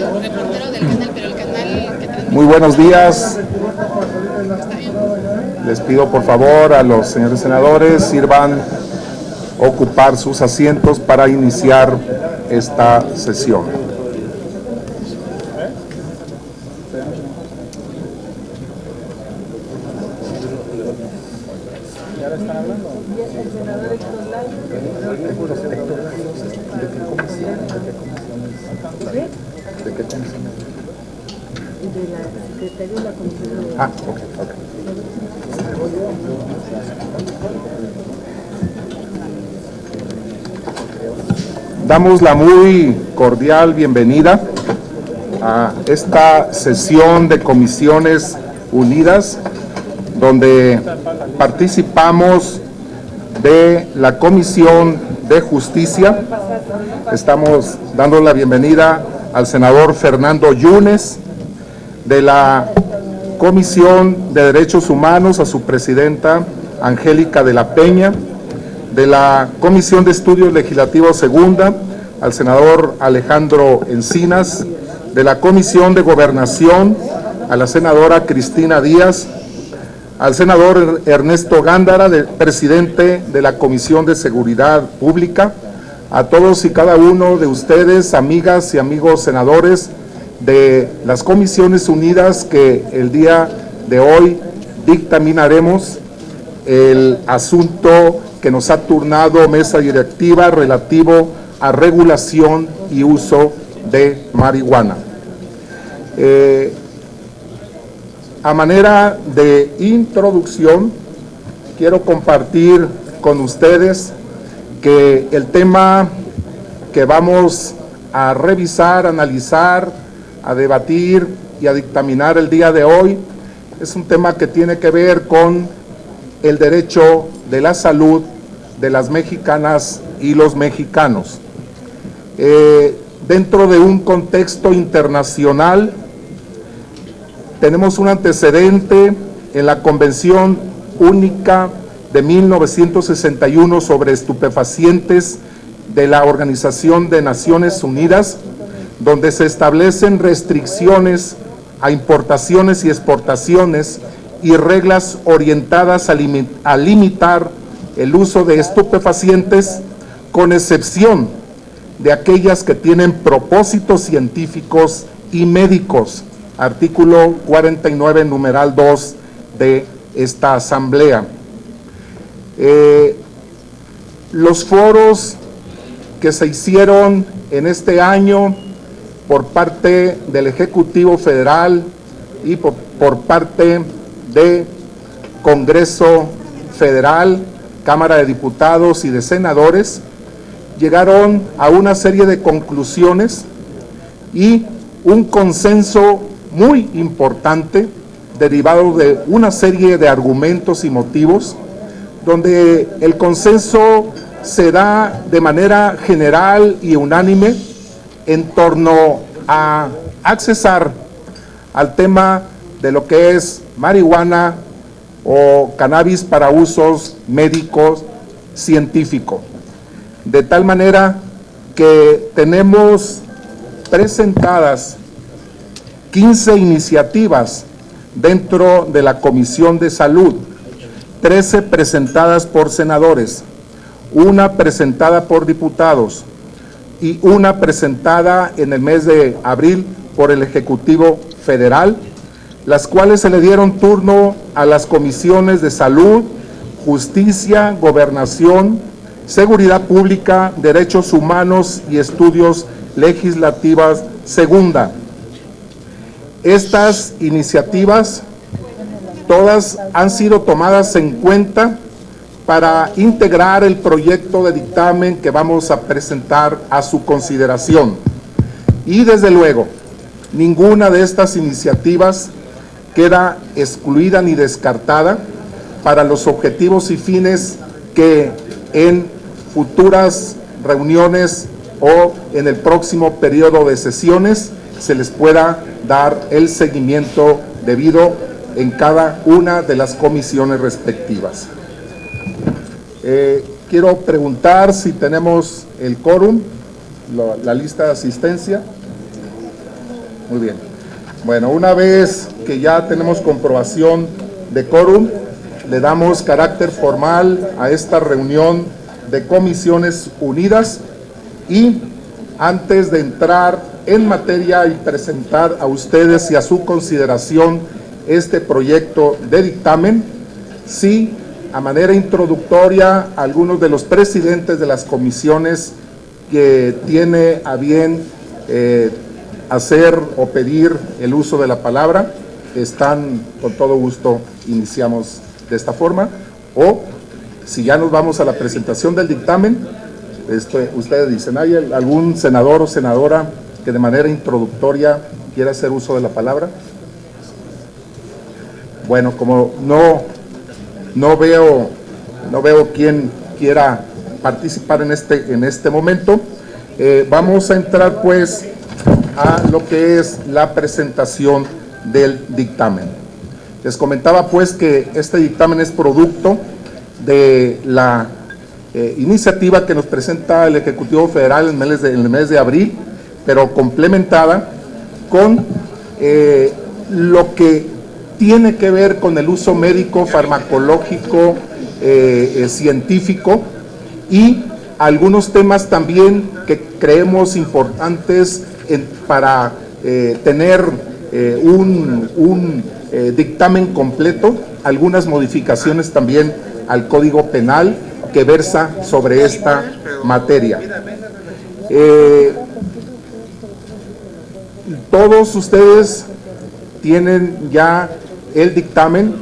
reportero del canal, pero el canal que transmite... Muy buenos días. Les pido por favor a los señores senadores sirvan ocupar sus asientos para iniciar esta sesión. ¿De qué comisión? De la Secretaría de la Comisión. Ah, ok. Damos la muy cordial bienvenida a esta sesión de Comisiones Unidas, donde participamos de la Comisión de Justicia. Estamos dando la bienvenida al senador Fernando Yunes, de la Comisión de Derechos Humanos a su presidenta Angélica de la Peña, de la Comisión de Estudios Legislativos Segunda al senador Alejandro Encinas, de la Comisión de Gobernación a la senadora Cristina Díaz, al senador Ernesto Gándara, presidente de la Comisión de Seguridad Pública, a todos y cada uno de ustedes, amigas y amigos senadores de las Comisiones Unidas, que el día de hoy dictaminaremos el asunto que nos ha turnado mesa directiva relativo a regulación y uso de marihuana. A manera de introducción, quiero compartir con ustedes que el tema que vamos a revisar, analizar, a debatir y a dictaminar el día de hoy es un tema que tiene que ver con el derecho de la salud de las mexicanas y los mexicanos. Dentro de un contexto internacional, tenemos un antecedente en la Convención Única de 1961 sobre estupefacientes de la Organización de Naciones Unidas, donde se establecen restricciones a importaciones y exportaciones y reglas orientadas a limitar el uso de estupefacientes, con excepción de aquellas que tienen propósitos científicos y médicos. Artículo 49, numeral 2 de esta Asamblea. Los foros que se hicieron en este año por parte del Ejecutivo Federal y por parte de Congreso Federal, Cámara de Diputados y de Senadores, llegaron a una serie de conclusiones y un consenso muy importante derivado de una serie de argumentos y motivos, donde el consenso se da de manera general y unánime en torno a accesar al tema de lo que es marihuana o cannabis para usos médicos científicos. De tal manera que tenemos presentadas 15 iniciativas dentro de la Comisión de Salud, 13 presentadas por senadores, una presentada por diputados y una presentada en el mes de abril por el Ejecutivo Federal, las cuales se le dieron turno a las comisiones de Salud, Justicia, Gobernación, Seguridad Pública, Derechos Humanos y Estudios Legislativos Segunda. Estas iniciativas todas han sido tomadas en cuenta para integrar el proyecto de dictamen que vamos a presentar a su consideración. Y desde luego, ninguna de estas iniciativas queda excluida ni descartada para los objetivos y fines que en futuras reuniones o en el próximo periodo de sesiones se les pueda dar el seguimiento debido en cada una de las comisiones respectivas. Quiero preguntar si tenemos el quórum, la lista de asistencia. Muy bien. Bueno, una vez que ya tenemos comprobación de quórum, le damos carácter formal a esta reunión de Comisiones Unidas y antes de entrar en materia y presentar a ustedes y a su consideración este proyecto de dictamen, sí, a manera introductoria, algunos de los presidentes de las comisiones que tiene a bien hacer o pedir el uso de la palabra, están con todo gusto, iniciamos de esta forma, o si ya nos vamos a la presentación del dictamen, ustedes dicen, ¿hay algún senador o senadora que de manera introductoria quiera hacer uso de la palabra? Bueno, como no veo quién quiera participar en este momento, vamos a entrar pues a lo que es la presentación del dictamen. Les comentaba pues que este dictamen es producto de la iniciativa que nos presenta el Ejecutivo Federal en el mes de abril, pero complementada con lo que tiene que ver con el uso médico, farmacológico, científico y algunos temas también que creemos importantes para tener un dictamen completo, algunas modificaciones también al Código Penal que versa sobre esta materia. Todos ustedes tienen ya el dictamen.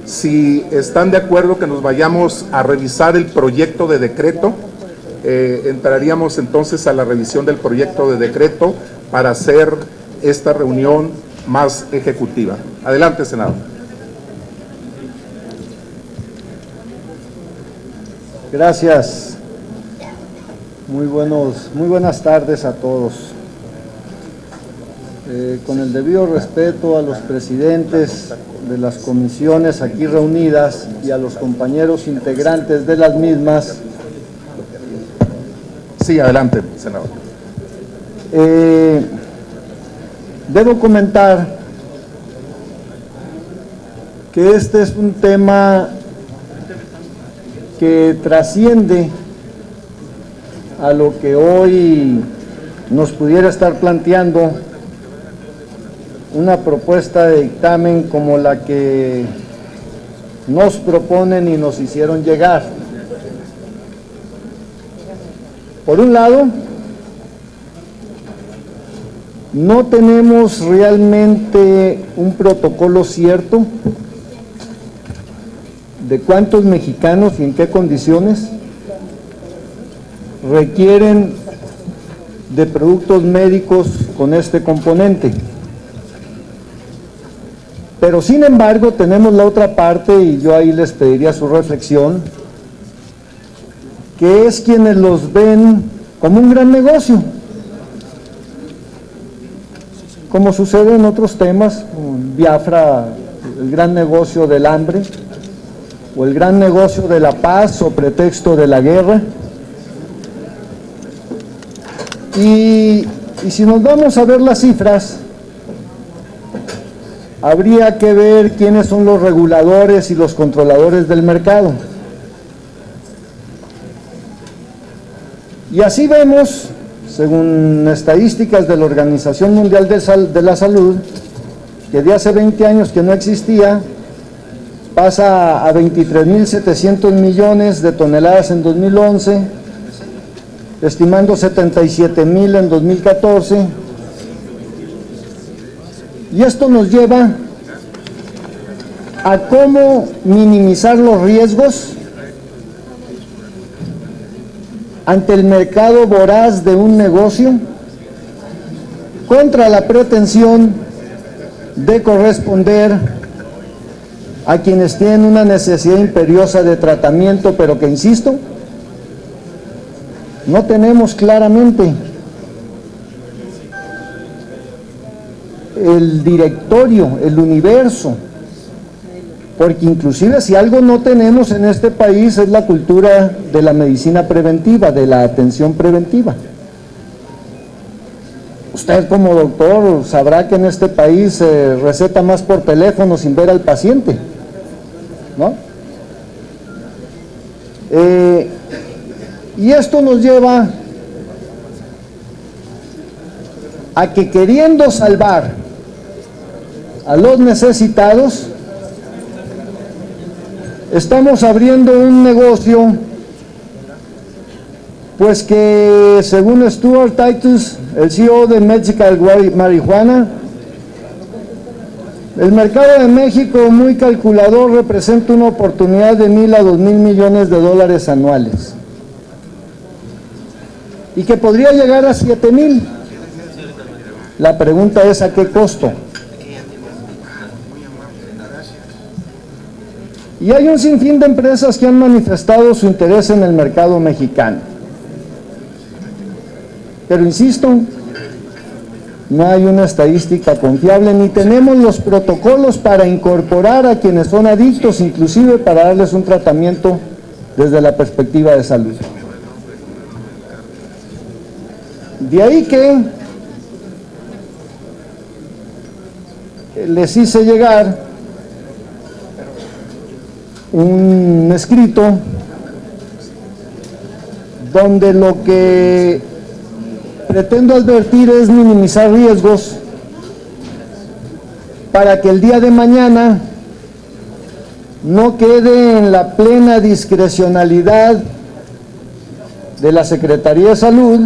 Si están de acuerdo que nos vayamos a revisar el proyecto de decreto, entraríamos entonces a la revisión del proyecto de decreto para hacer esta reunión más ejecutiva. Adelante, senador. Gracias. Muy buenas tardes a todos. Con el debido respeto a los presidentes de las comisiones aquí reunidas y a los compañeros integrantes de las mismas. Sí, adelante, senador. Debo comentar que este es un tema que trasciende a lo que hoy nos pudiera estar planteando una propuesta de dictamen como la que nos proponen y nos hicieron llegar. Por un lado, no tenemos realmente un protocolo cierto de cuántos mexicanos y en qué condiciones requieren de productos médicos con este componente. Pero sin embargo tenemos la otra parte, y yo ahí les pediría su reflexión, que es quienes los ven como un gran negocio, como sucede en otros temas, como en Biafra, el gran negocio del hambre, o el gran negocio de la paz o pretexto de la guerra. Y si nos vamos a ver las cifras, habría que ver quiénes son los reguladores y los controladores del mercado. Y así vemos, según estadísticas de la Organización Mundial de la Salud, que de hace 20 años que no existía, pasa a 23.700 millones de toneladas en 2011, estimando 77.000 en 2014, y esto nos lleva a cómo minimizar los riesgos ante el mercado voraz de un negocio contra la pretensión de corresponder a quienes tienen una necesidad imperiosa de tratamiento, pero que, insisto, no tenemos claramente el directorio, el universo, porque inclusive si algo no tenemos en este país es la cultura de la medicina preventiva, de la atención preventiva. Usted como doctor sabrá que en este país se receta más por teléfono sin ver al paciente, ¿no? Y esto nos lleva a que, queriendo salvar a los necesitados, estamos abriendo un negocio, pues que según Stuart Titus, el CEO de Medical Marijuana, el mercado de México, muy calculador, representa una oportunidad de 1,000 a 2,000 millones de dólares anuales y que podría llegar a 7,000. La pregunta es: ¿a qué costo? Y hay un sinfín de empresas que han manifestado su interés en el mercado mexicano. Pero insisto, no hay una estadística confiable, ni tenemos los protocolos para incorporar a quienes son adictos, inclusive para darles un tratamiento desde la perspectiva de salud. De ahí que les hice llegar un escrito donde lo que pretendo advertir es minimizar riesgos para que el día de mañana no quede en la plena discrecionalidad de la Secretaría de Salud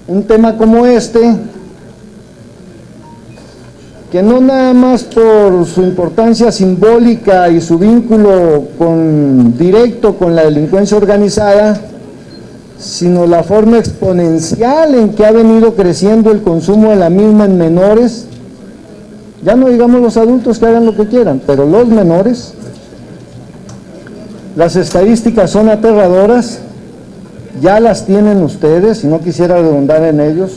un tema como este, que no nada más por su importancia simbólica y su vínculo directo con la delincuencia organizada, sino la forma exponencial en que ha venido creciendo el consumo de la misma en menores. Ya no digamos los adultos que hagan lo que quieran, pero los menores, las estadísticas son aterradoras, ya las tienen ustedes, y no quisiera redundar en ellos.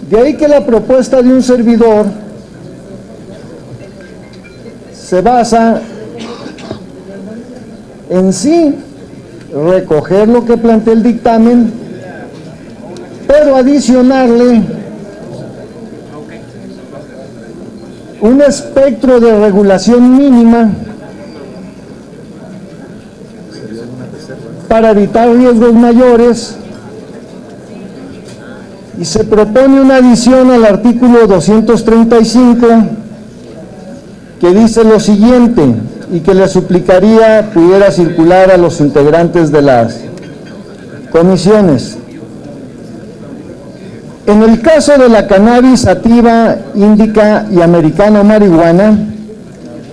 De ahí que la propuesta de un servidor se basa en sí recoger lo que plantea el dictamen, pero adicionarle un espectro de regulación mínima para evitar riesgos mayores, y se propone una adición al artículo 235 que dice lo siguiente, y que le suplicaría pudiera circular a los integrantes de las comisiones. En el caso de la cannabis sativa, índica y americana marihuana,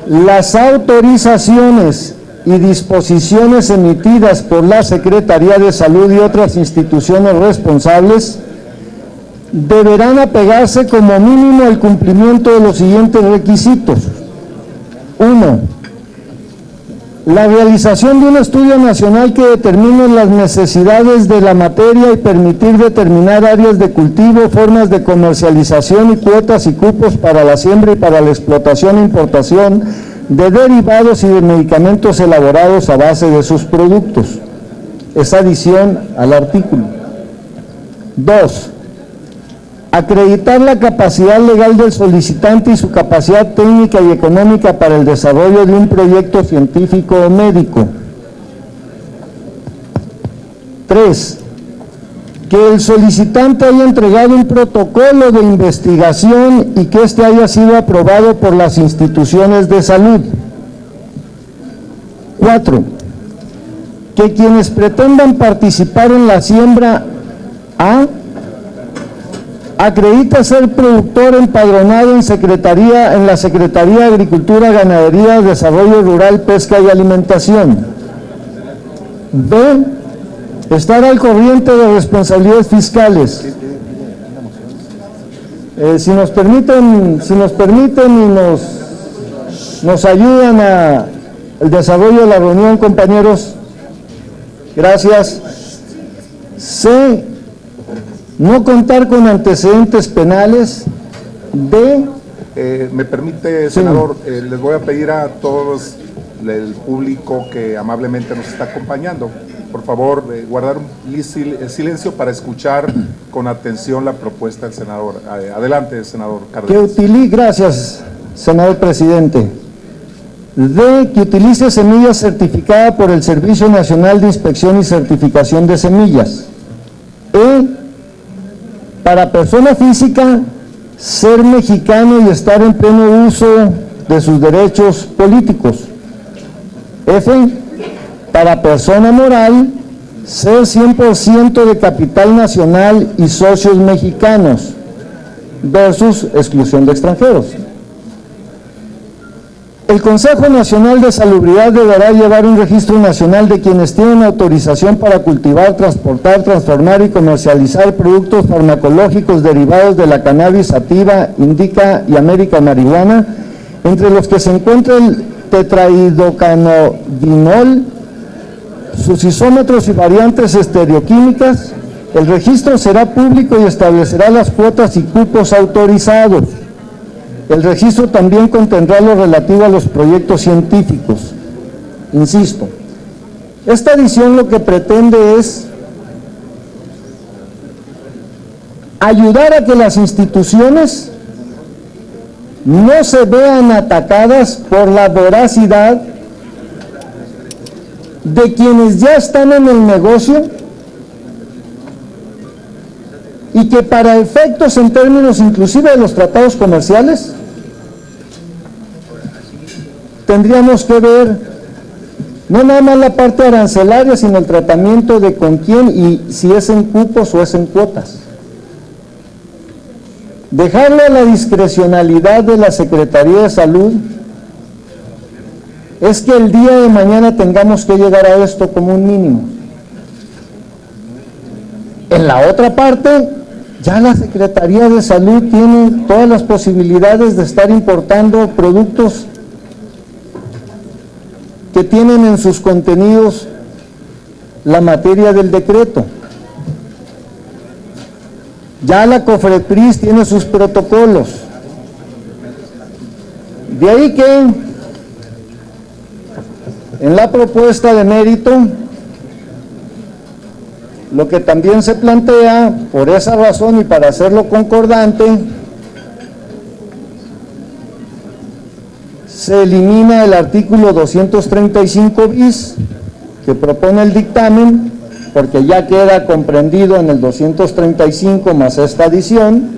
las autorizaciones y disposiciones emitidas por la Secretaría de Salud y otras instituciones responsables deberán apegarse como mínimo al cumplimiento de los siguientes requisitos. 1. La realización de un estudio nacional que determine las necesidades de la materia y permitir determinar áreas de cultivo, formas de comercialización y cuotas y cupos para la siembra y para la explotación e importación de derivados y de medicamentos elaborados a base de sus productos. Es adición al artículo. 2. Acreditar la capacidad legal del solicitante y su capacidad técnica y económica para el desarrollo de un proyecto científico o médico. 3. Que el solicitante haya entregado un protocolo de investigación y que éste haya sido aprobado por las instituciones de salud. 4. Que quienes pretendan participar en la siembra acredita ser productor empadronado en la Secretaría de Agricultura, Ganadería, Desarrollo Rural, Pesca y Alimentación. B. Estar al corriente de responsabilidades fiscales. Si nos permiten y nos ayudan al desarrollo de la reunión, compañeros. Gracias. C. No contar con antecedentes penales. D. Me permite, senador, les voy a pedir a todos el público que amablemente nos está acompañando, por favor, guardar el silencio para escuchar con atención la propuesta del senador. Adelante, senador Cárdenas. Gracias, senador presidente. Que utilice semilla certificada por el Servicio Nacional de Inspección y Certificación de Semillas. Para persona física, ser mexicano y estar en pleno uso de sus derechos políticos. Para persona moral, ser 100% de capital nacional y socios mexicanos, versus exclusión de extranjeros. El Consejo Nacional de Salubridad deberá llevar un registro nacional de quienes tienen autorización para cultivar, transportar, transformar y comercializar productos farmacológicos derivados de la cannabis sativa, indica y América marihuana, entre los que se encuentra el tetrahidrocannabinol, sus isómetros y variantes estereoquímicas. El registro será público y establecerá las cuotas y cupos autorizados. El registro también contendrá lo relativo a los proyectos científicos. Insisto, esta edición lo que pretende es ayudar a que las instituciones no se vean atacadas por la voracidad de quienes ya están en el negocio y que para efectos en términos inclusive de los tratados comerciales tendríamos que ver no nada más la parte arancelaria, sino el tratamiento de con quién y si es en cupos o es en cuotas. Dejarle a la discrecionalidad de la Secretaría de Salud es que el día de mañana tengamos que llegar a esto como un mínimo. En la otra parte, ya la Secretaría de Salud tiene todas las posibilidades de estar importando productos que tienen en sus contenidos la materia del decreto. Ya la COFEPRIS tiene sus protocolos. De ahí que en la propuesta de mérito, lo que también se plantea, por esa razón y para hacerlo concordante, se elimina el artículo 235 bis que propone el dictamen, porque ya queda comprendido en el 235 más esta adición,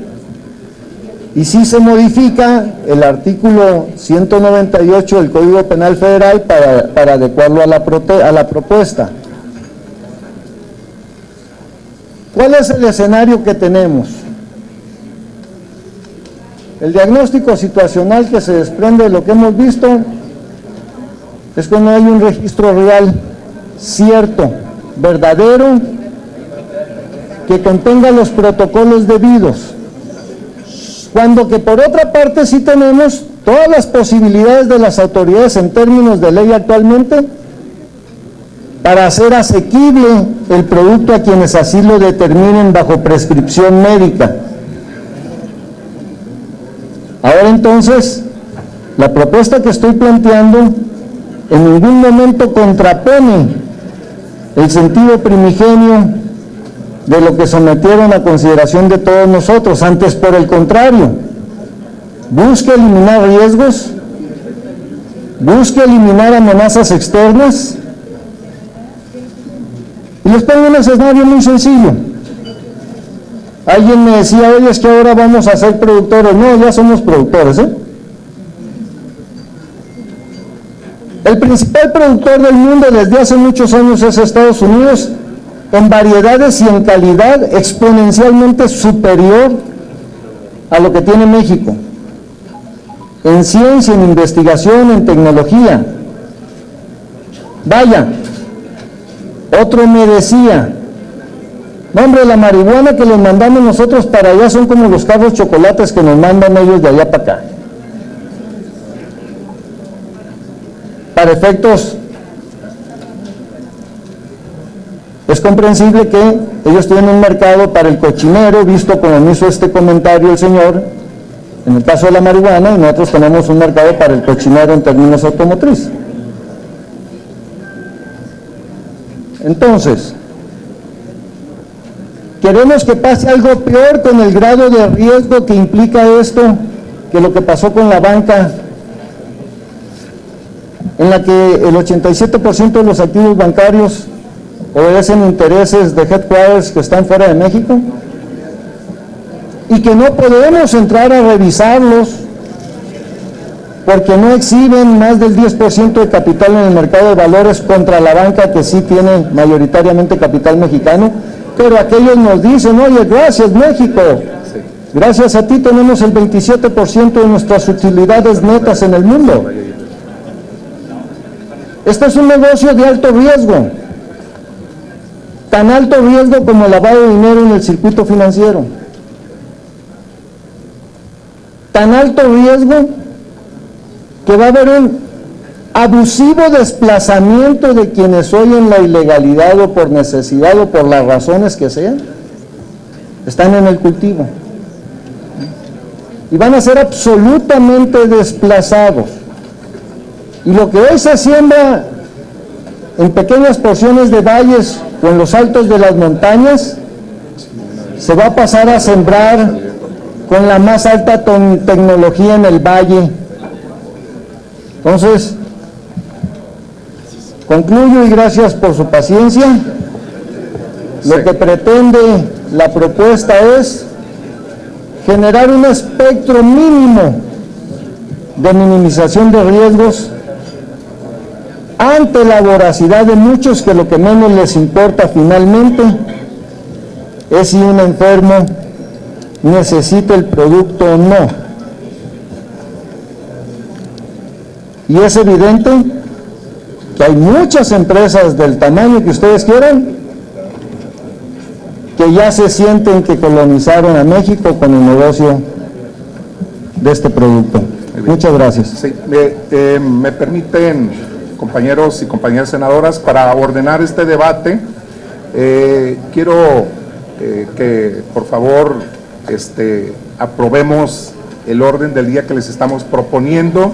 y sí se modifica el artículo 198 del Código Penal Federal para adecuarlo a la propuesta. ¿Cuál es el escenario que tenemos? El diagnóstico situacional que se desprende de lo que hemos visto es que no hay un registro real, cierto, verdadero, que contenga los protocolos debidos, cuando que por otra parte sí tenemos todas las posibilidades de las autoridades en términos de ley actualmente para hacer asequible el producto a quienes así lo determinen bajo prescripción médica. Ahora entonces, la propuesta que estoy planteando en ningún momento contrapone el sentido primigenio de lo que sometieron a consideración de todos nosotros, antes por el contrario, busca eliminar riesgos, busca eliminar amenazas externas. Y les pongo un escenario muy sencillo. Alguien me decía, oye, es que ahora vamos a ser productores. No, ya somos productores, El principal productor del mundo desde hace muchos años es Estados Unidos, en variedades y en calidad exponencialmente superior a lo que tiene México, en ciencia, en investigación, en tecnología. Vaya, otro me decía, no hombre, la marihuana que les mandamos nosotros para allá son como los carros chocolates que nos mandan ellos de allá para acá. Para efectos, es comprensible que ellos tienen un mercado para el cochinero, visto como me hizo este comentario el señor, en el caso de la marihuana, y nosotros tenemos un mercado para el cochinero en términos automotriz. Entonces, queremos que pase algo peor con el grado de riesgo que implica esto, que lo que pasó con la banca, en la que el 87% de los activos bancarios obedecen intereses de headquarters que están fuera de México, y que no podemos entrar a revisarlos porque no exhiben más del 10% de capital en el mercado de valores contra la banca que sí tiene mayoritariamente capital mexicano, pero aquellos nos dicen, oye, gracias México, gracias a ti tenemos el 27% de nuestras utilidades netas en el mundo. Este es un negocio de alto riesgo, tan alto riesgo como el lavado de dinero en el circuito financiero, tan alto riesgo que va a haber un abusivo desplazamiento de quienes hoy en la ilegalidad o por necesidad o por las razones que sean, están en el cultivo. Y van a ser absolutamente desplazados. Y lo que hoy se siembra en pequeñas porciones de valles o en los altos de las montañas, se va a pasar a sembrar con la más alta tecnología en el valle. Entonces, concluyo y gracias por su paciencia. Lo que pretende la propuesta es generar un espectro mínimo de minimización de riesgos ante la voracidad de muchos que lo que menos les importa finalmente es si un enfermo necesita el producto o no. Y es evidente que hay muchas empresas del tamaño que ustedes quieran que ya se sienten que colonizaron a México con el negocio de este producto. Muchas gracias. Sí, me permiten, compañeros y compañeras senadoras, para ordenar este debate, quiero que por favor aprobemos el orden del día que les estamos proponiendo.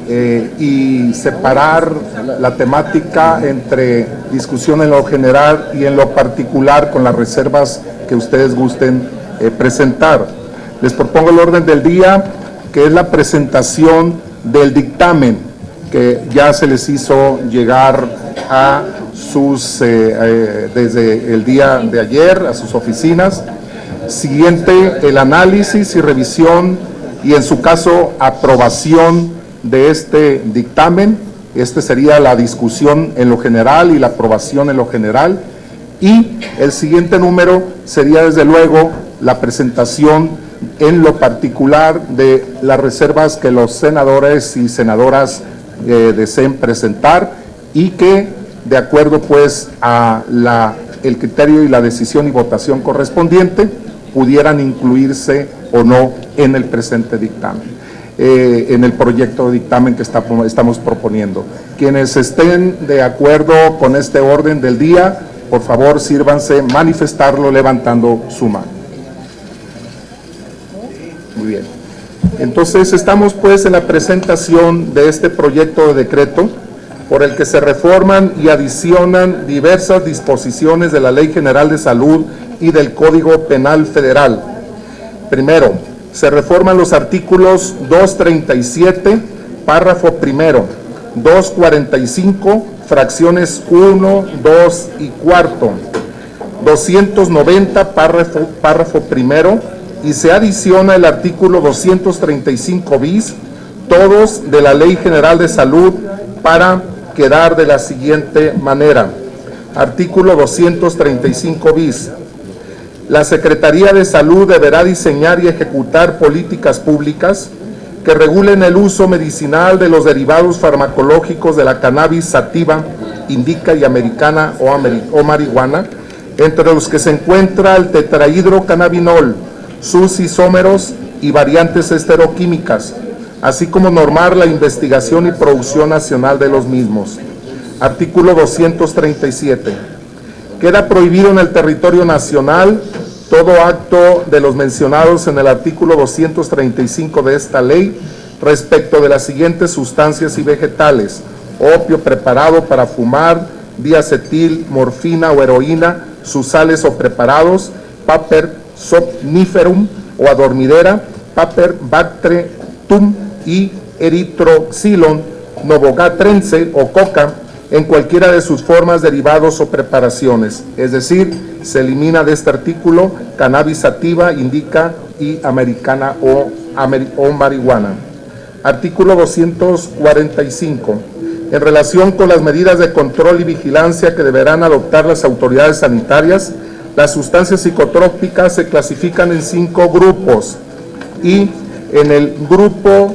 Y separar la temática entre discusión en lo general y en lo particular con las reservas que ustedes gusten presentar. Les propongo el orden del día, que es la presentación del dictamen que ya se les hizo llegar a sus, desde el día de ayer, a sus oficinas. Siguiente, el análisis y revisión y en su caso aprobación de este dictamen. Este sería la discusión en lo general y la aprobación en lo general, y el siguiente número sería desde luego la presentación en lo particular de las reservas que los senadores y senadoras deseen presentar y que de acuerdo pues a el criterio y la decisión y votación correspondiente pudieran incluirse o no en el presente dictamen. En el proyecto de dictamen que estamos proponiendo. Quienes estén de acuerdo con este orden del día, por favor sírvanse manifestarlo levantando su mano. Muy bien. Entonces estamos pues en la presentación de este proyecto de decreto por el que se reforman y adicionan diversas disposiciones de la Ley General de Salud y del Código Penal Federal. Primero, se reforman los artículos 237, párrafo primero, 245, fracciones 1, 2 y cuarto, 290, párrafo primero, y se adiciona el artículo 235 bis, todos de la Ley General de Salud, para quedar de la siguiente manera. Artículo 235 bis. La Secretaría de Salud deberá diseñar y ejecutar políticas públicas que regulen el uso medicinal de los derivados farmacológicos de la cannabis sativa, indica y americana o marihuana, entre los que se encuentra el tetrahidrocannabinol, sus isómeros y variantes esteroquímicas, así como normar la investigación y producción nacional de los mismos. Artículo 237. Queda prohibido en el territorio nacional todo acto de los mencionados en el artículo 235 de esta ley respecto de las siguientes sustancias y vegetales: opio preparado para fumar, diacetil, morfina o heroína, sus sales o preparados, paper somniferum o adormidera, paper bactretum y eritroxilon, novogatrense o coca, en cualquiera de sus formas, derivados o preparaciones. Es decir, se elimina de este artículo cannabis sativa, indica y americana o marihuana. Artículo 245. En relación con las medidas de control y vigilancia que deberán adoptar las autoridades sanitarias, las sustancias psicotrópicas se clasifican en 5 grupos y en el grupo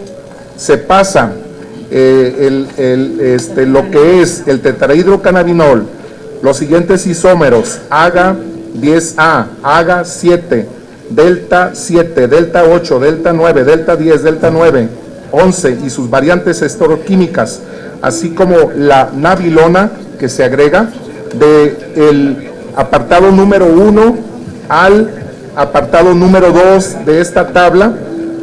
se pasa lo que es el tetrahidrocannabinol, los siguientes isómeros, AGA 10A, AGA 7, Delta 7, Delta 8, Delta 9, Delta 10, Delta 9, 11 y sus variantes esteroquímicas, así como la nabilona que se agrega del apartado número 1 al apartado número 2 de esta tabla,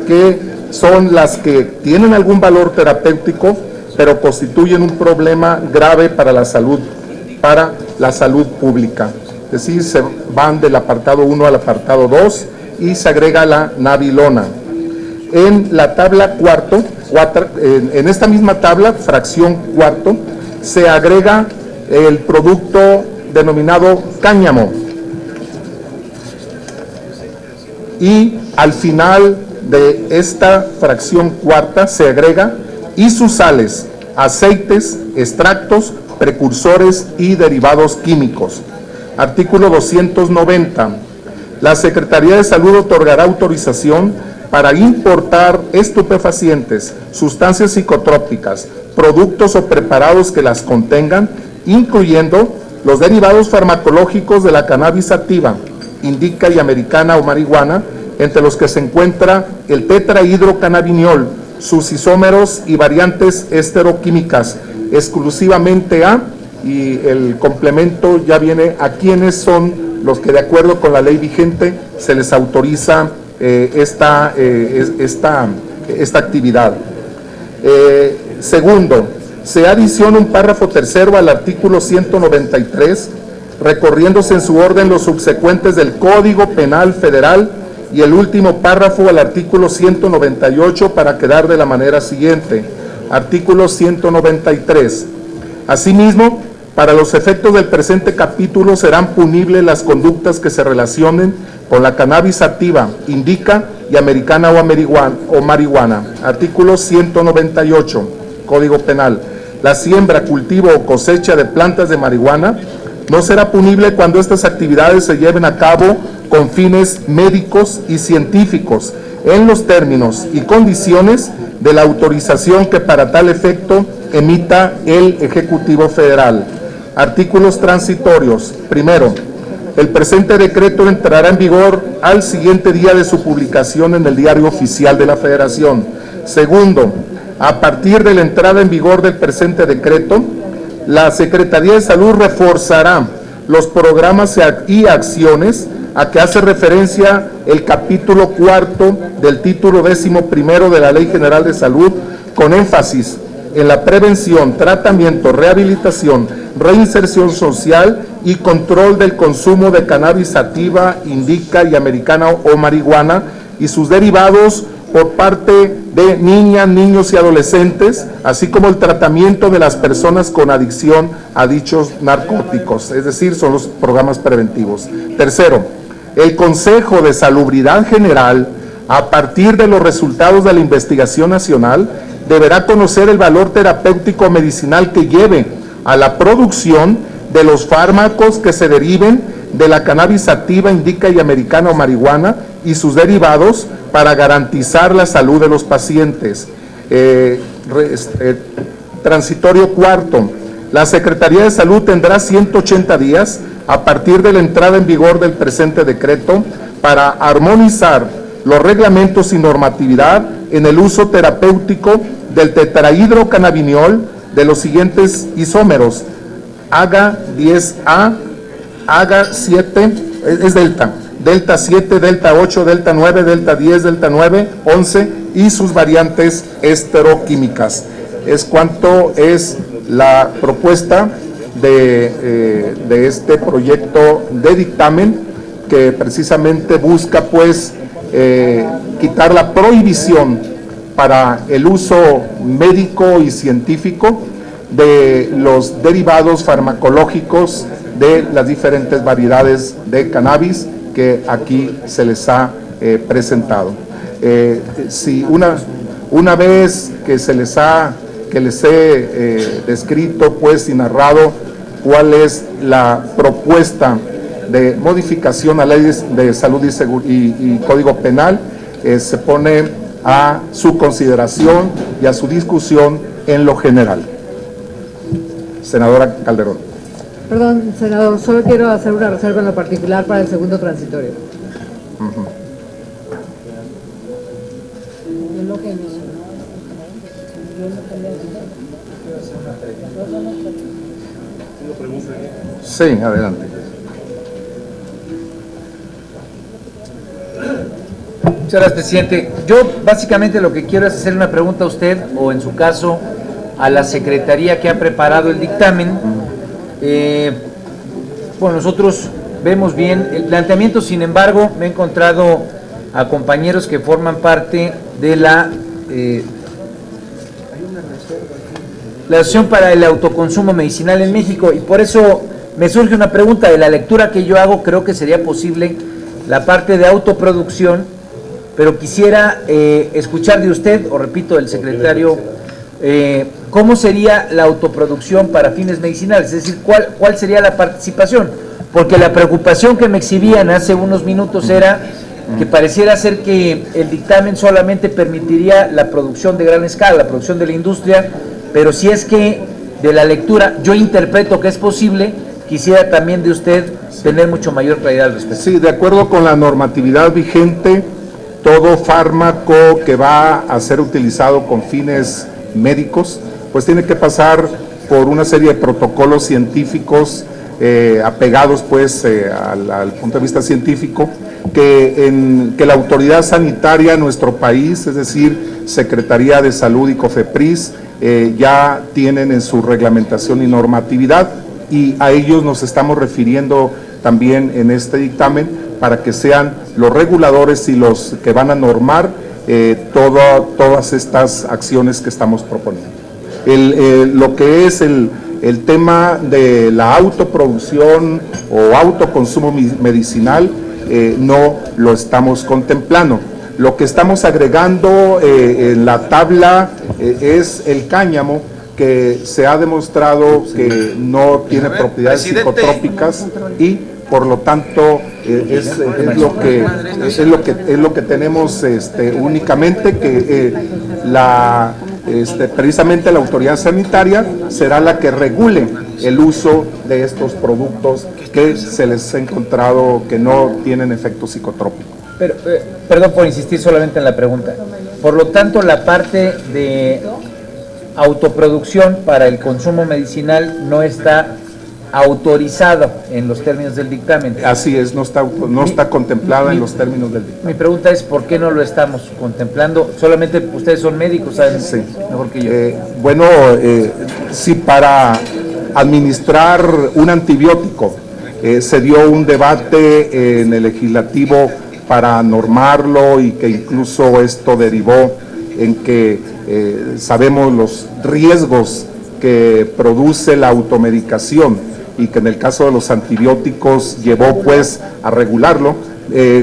que son las que tienen algún valor terapéutico, pero constituyen un problema grave para la salud pública. Es decir, se van del apartado 1 al apartado 2 y se agrega la nabilona. En la tabla en esta misma tabla, fracción cuarto, se agrega el producto denominado cáñamo. Y al final de esta fracción cuarta se agrega isusales, aceites, extractos, precursores y derivados químicos. Artículo 290. La Secretaría de Salud otorgará autorización para importar estupefacientes, sustancias psicotrópicas, productos o preparados que las contengan, incluyendo los derivados farmacológicos de la cannabis sativa, indica y americana o marihuana, entre los que se encuentra el tetrahidrocannabinol, sus isómeros y variantes esteroquímicas, exclusivamente a, y el complemento ya viene a quienes son los que de acuerdo con la ley vigente se les autoriza esta actividad. Segundo, se adiciona un párrafo tercero al artículo 193, recorriéndose en su orden los subsecuentes del Código Penal Federal y el último párrafo al artículo 198 para quedar de la manera siguiente. Artículo 193. Asimismo, para los efectos del presente capítulo serán punibles las conductas que se relacionen con la cannabis sativa, indica y americana o marihuana. Artículo 198, Código Penal. La siembra, cultivo o cosecha de plantas de marihuana no será punible cuando estas actividades se lleven a cabo con fines médicos y científicos, en los términos y condiciones de la autorización que para tal efecto emita el Ejecutivo Federal. Artículos transitorios. Primero, el presente decreto entrará en vigor al siguiente día de su publicación en el Diario Oficial de la Federación. Segundo, a partir de la entrada en vigor del presente decreto, la Secretaría de Salud reforzará los programas y acciones a que hace referencia el capítulo cuarto del título 11º de la Ley General de Salud, con énfasis en la prevención, tratamiento, rehabilitación, reinserción social y control del consumo de cannabis sativa, indica y americana o marihuana y sus derivados por parte de niñas, niños y adolescentes, así como el tratamiento de las personas con adicción a dichos narcóticos, es decir, son los programas preventivos. Tercero, el Consejo de Salubridad General, a partir de los resultados de la investigación nacional, deberá conocer el valor terapéutico medicinal que lleve a la producción de los fármacos que se deriven de la cannabis sativa, indica y americana o marihuana y sus derivados para garantizar la salud de los pacientes. Transitorio cuarto, la Secretaría de Salud tendrá 180 días a partir de la entrada en vigor del presente decreto para armonizar los reglamentos y normatividad en el uso terapéutico del tetrahidrocannabinol de los siguientes isómeros: AGA 10A, AGA 7, es Delta, Delta 7, Delta 8, Delta 9, Delta 10, Delta 9, 11 y sus variantes esteroquímicas. Es cuanto es la propuesta de este proyecto de dictamen, que precisamente busca pues quitar la prohibición para el uso médico y científico de los derivados farmacológicos de las diferentes variedades de cannabis que aquí se les ha presentado. Si una vez que les he descrito pues y narrado cuál es la propuesta de modificación a leyes de salud y Código Penal, se pone a su consideración y a su discusión en lo general. Senadora Calderón. Perdón, senador, solo quiero hacer una reserva en lo particular para el segundo transitorio. Sí, adelante. Muchas gracias, presidente. Yo básicamente lo que quiero es hacer una pregunta a usted, o en su caso, a la secretaría que ha preparado el dictamen. Bueno, nosotros vemos bien el planteamiento, sin embargo, me he encontrado a compañeros que forman parte de la Asociación para el Autoconsumo Medicinal en México, y por eso me surge una pregunta. De la lectura que yo hago, creo que sería posible la parte de autoproducción, pero quisiera escuchar de usted, o repito, del secretario, ¿cómo sería la autoproducción para fines medicinales? Es decir, ¿cuál sería la participación? Porque la preocupación que me exhibían hace unos minutos era que pareciera ser que el dictamen solamente permitiría la producción de gran escala, la producción de la industria, pero si es que de la lectura yo interpreto que es posible, quisiera también de usted tener mucho mayor claridad al respecto. Sí, de acuerdo con la normatividad vigente, todo fármaco que va a ser utilizado con fines médicos, pues tiene que pasar por una serie de protocolos científicos apegados pues al punto de vista científico, que la autoridad sanitaria en nuestro país, es decir, Secretaría de Salud y COFEPRIS, ya tienen en su reglamentación y normatividad, y a ellos nos estamos refiriendo también en este dictamen para que sean los reguladores y los que van a normar todas estas acciones que estamos proponiendo. Lo que es el tema de la autoproducción o autoconsumo medicinal, no lo estamos contemplando. Lo que estamos agregando en la tabla es el cáñamo, que se ha demostrado que no tiene propiedades psicotrópicas y por lo tanto es lo que tenemos únicamente, que precisamente la autoridad sanitaria será la que regule el uso de estos productos que se les ha encontrado que no tienen efecto psicotrópico. Pero, perdón por insistir solamente en la pregunta. Por lo tanto, la parte de autoproducción para el consumo medicinal no está autorizado en los términos del dictamen. Así es, no está contemplada en los términos del dictamen. Mi pregunta es, ¿por qué no lo estamos contemplando? Solamente ustedes son médicos, saben mejor que yo. Si para administrar un antibiótico se dio un debate en el legislativo para normarlo, y que incluso esto derivó en que sabemos los riesgos que produce la automedicación, y que en el caso de los antibióticos llevó pues a regularlo,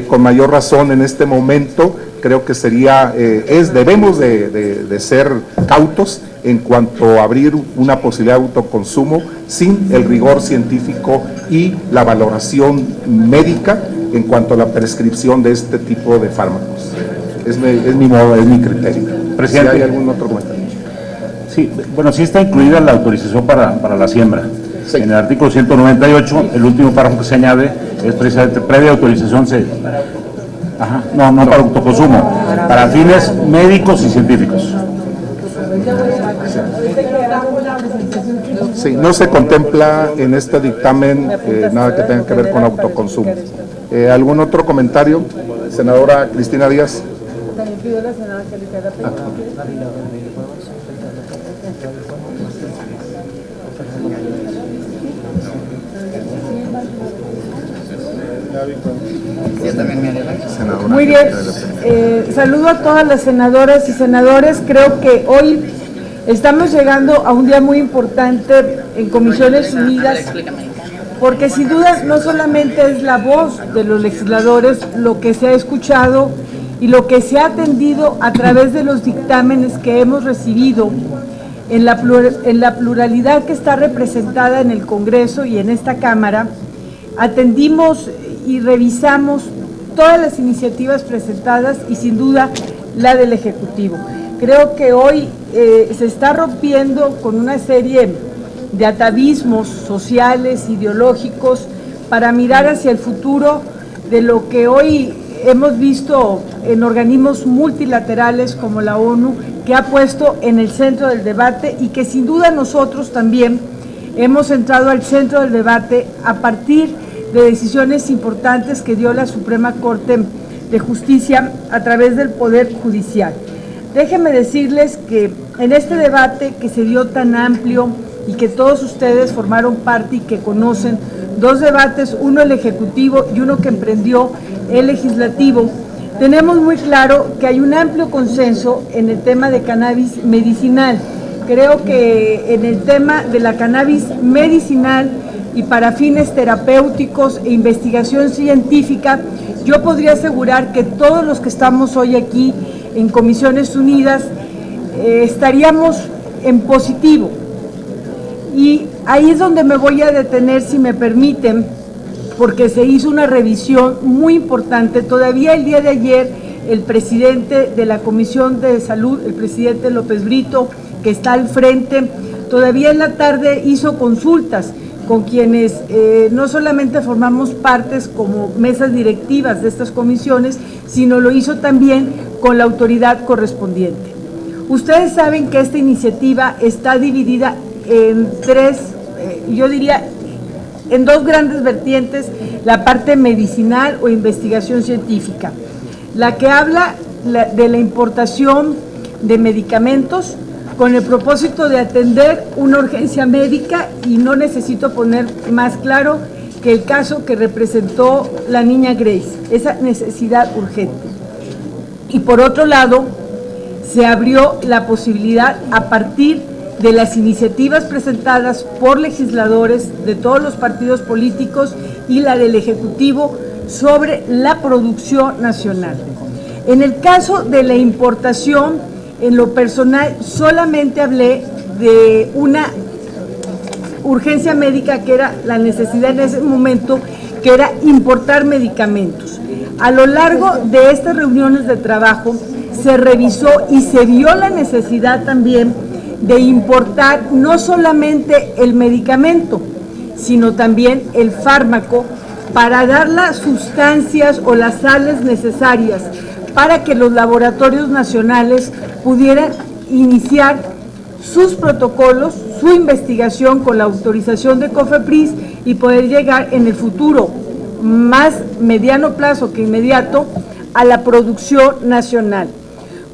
con mayor razón en este momento creo que debemos de ser cautos en cuanto a abrir una posibilidad de autoconsumo sin el rigor científico y la valoración médica en cuanto a la prescripción de este tipo de fármacos. Es mi criterio. Presidente, ¿Si hay algún otro comentario? Sí, bueno, sí está incluida la autorización para la siembra. Sí. En el artículo 198, el último párrafo que se añade es precisamente previa autorización, no para autoconsumo, para fines médicos y científicos. Sí, no se contempla en este dictamen nada que tenga que ver con autoconsumo. ¿Algún otro comentario? Senadora Cristina Díaz. También pidió la senadora Angélica López. Muy bien, saludo a todas las senadoras y senadores. Creo que hoy estamos llegando a un día muy importante en Comisiones Unidas, porque sin duda no solamente es la voz de los legisladores lo que se ha escuchado y lo que se ha atendido a través de los dictámenes que hemos recibido en la pluralidad que está representada en el Congreso y en esta Cámara. Atendimos y revisamos todas las iniciativas presentadas y sin duda la del Ejecutivo. Creo que hoy se está rompiendo con una serie de atavismos sociales, ideológicos, para mirar hacia el futuro de lo que hoy hemos visto en organismos multilaterales como la ONU, que ha puesto en el centro del debate y que sin duda nosotros también hemos entrado al centro del debate a partir de decisiones importantes que dio la Suprema Corte de Justicia a través del Poder Judicial. Déjenme decirles que en este debate que se dio tan amplio y que todos ustedes formaron parte y que conocen, dos debates, uno el Ejecutivo y uno que emprendió el Legislativo, tenemos muy claro que hay un amplio consenso en el tema de cannabis medicinal. Creo que en el tema de la cannabis medicinal y para fines terapéuticos e investigación científica, yo podría asegurar que todos los que estamos hoy aquí en Comisiones Unidas estaríamos en positivo. Y ahí es donde me voy a detener, si me permiten, porque se hizo una revisión muy importante. Todavía el día de ayer, el presidente de la Comisión de Salud, el presidente López Brito, que está al frente, todavía en la tarde hizo consultas con quienes no solamente formamos partes como mesas directivas de estas comisiones, sino lo hizo también con la autoridad correspondiente. Ustedes saben que esta iniciativa está dividida en tres, yo diría, en dos grandes vertientes: la parte medicinal o investigación científica, la que habla de la importación de medicamentos con el propósito de atender una urgencia médica, y no necesito poner más claro que el caso que representó la niña Grace, esa necesidad urgente. Y por otro lado, se abrió la posibilidad a partir de las iniciativas presentadas por legisladores de todos los partidos políticos y la del Ejecutivo sobre la producción nacional. En el caso de la importación, en lo personal solamente hablé de una urgencia médica, que era la necesidad en ese momento, que era importar medicamentos. A lo largo de estas reuniones de trabajo se revisó y se vio la necesidad también de importar no solamente el medicamento, sino también el fármaco, para dar las sustancias o las sales necesarias para que los laboratorios nacionales pudieran iniciar sus protocolos, su investigación con la autorización de COFEPRIS y poder llegar en el futuro, más mediano plazo que inmediato, a la producción nacional.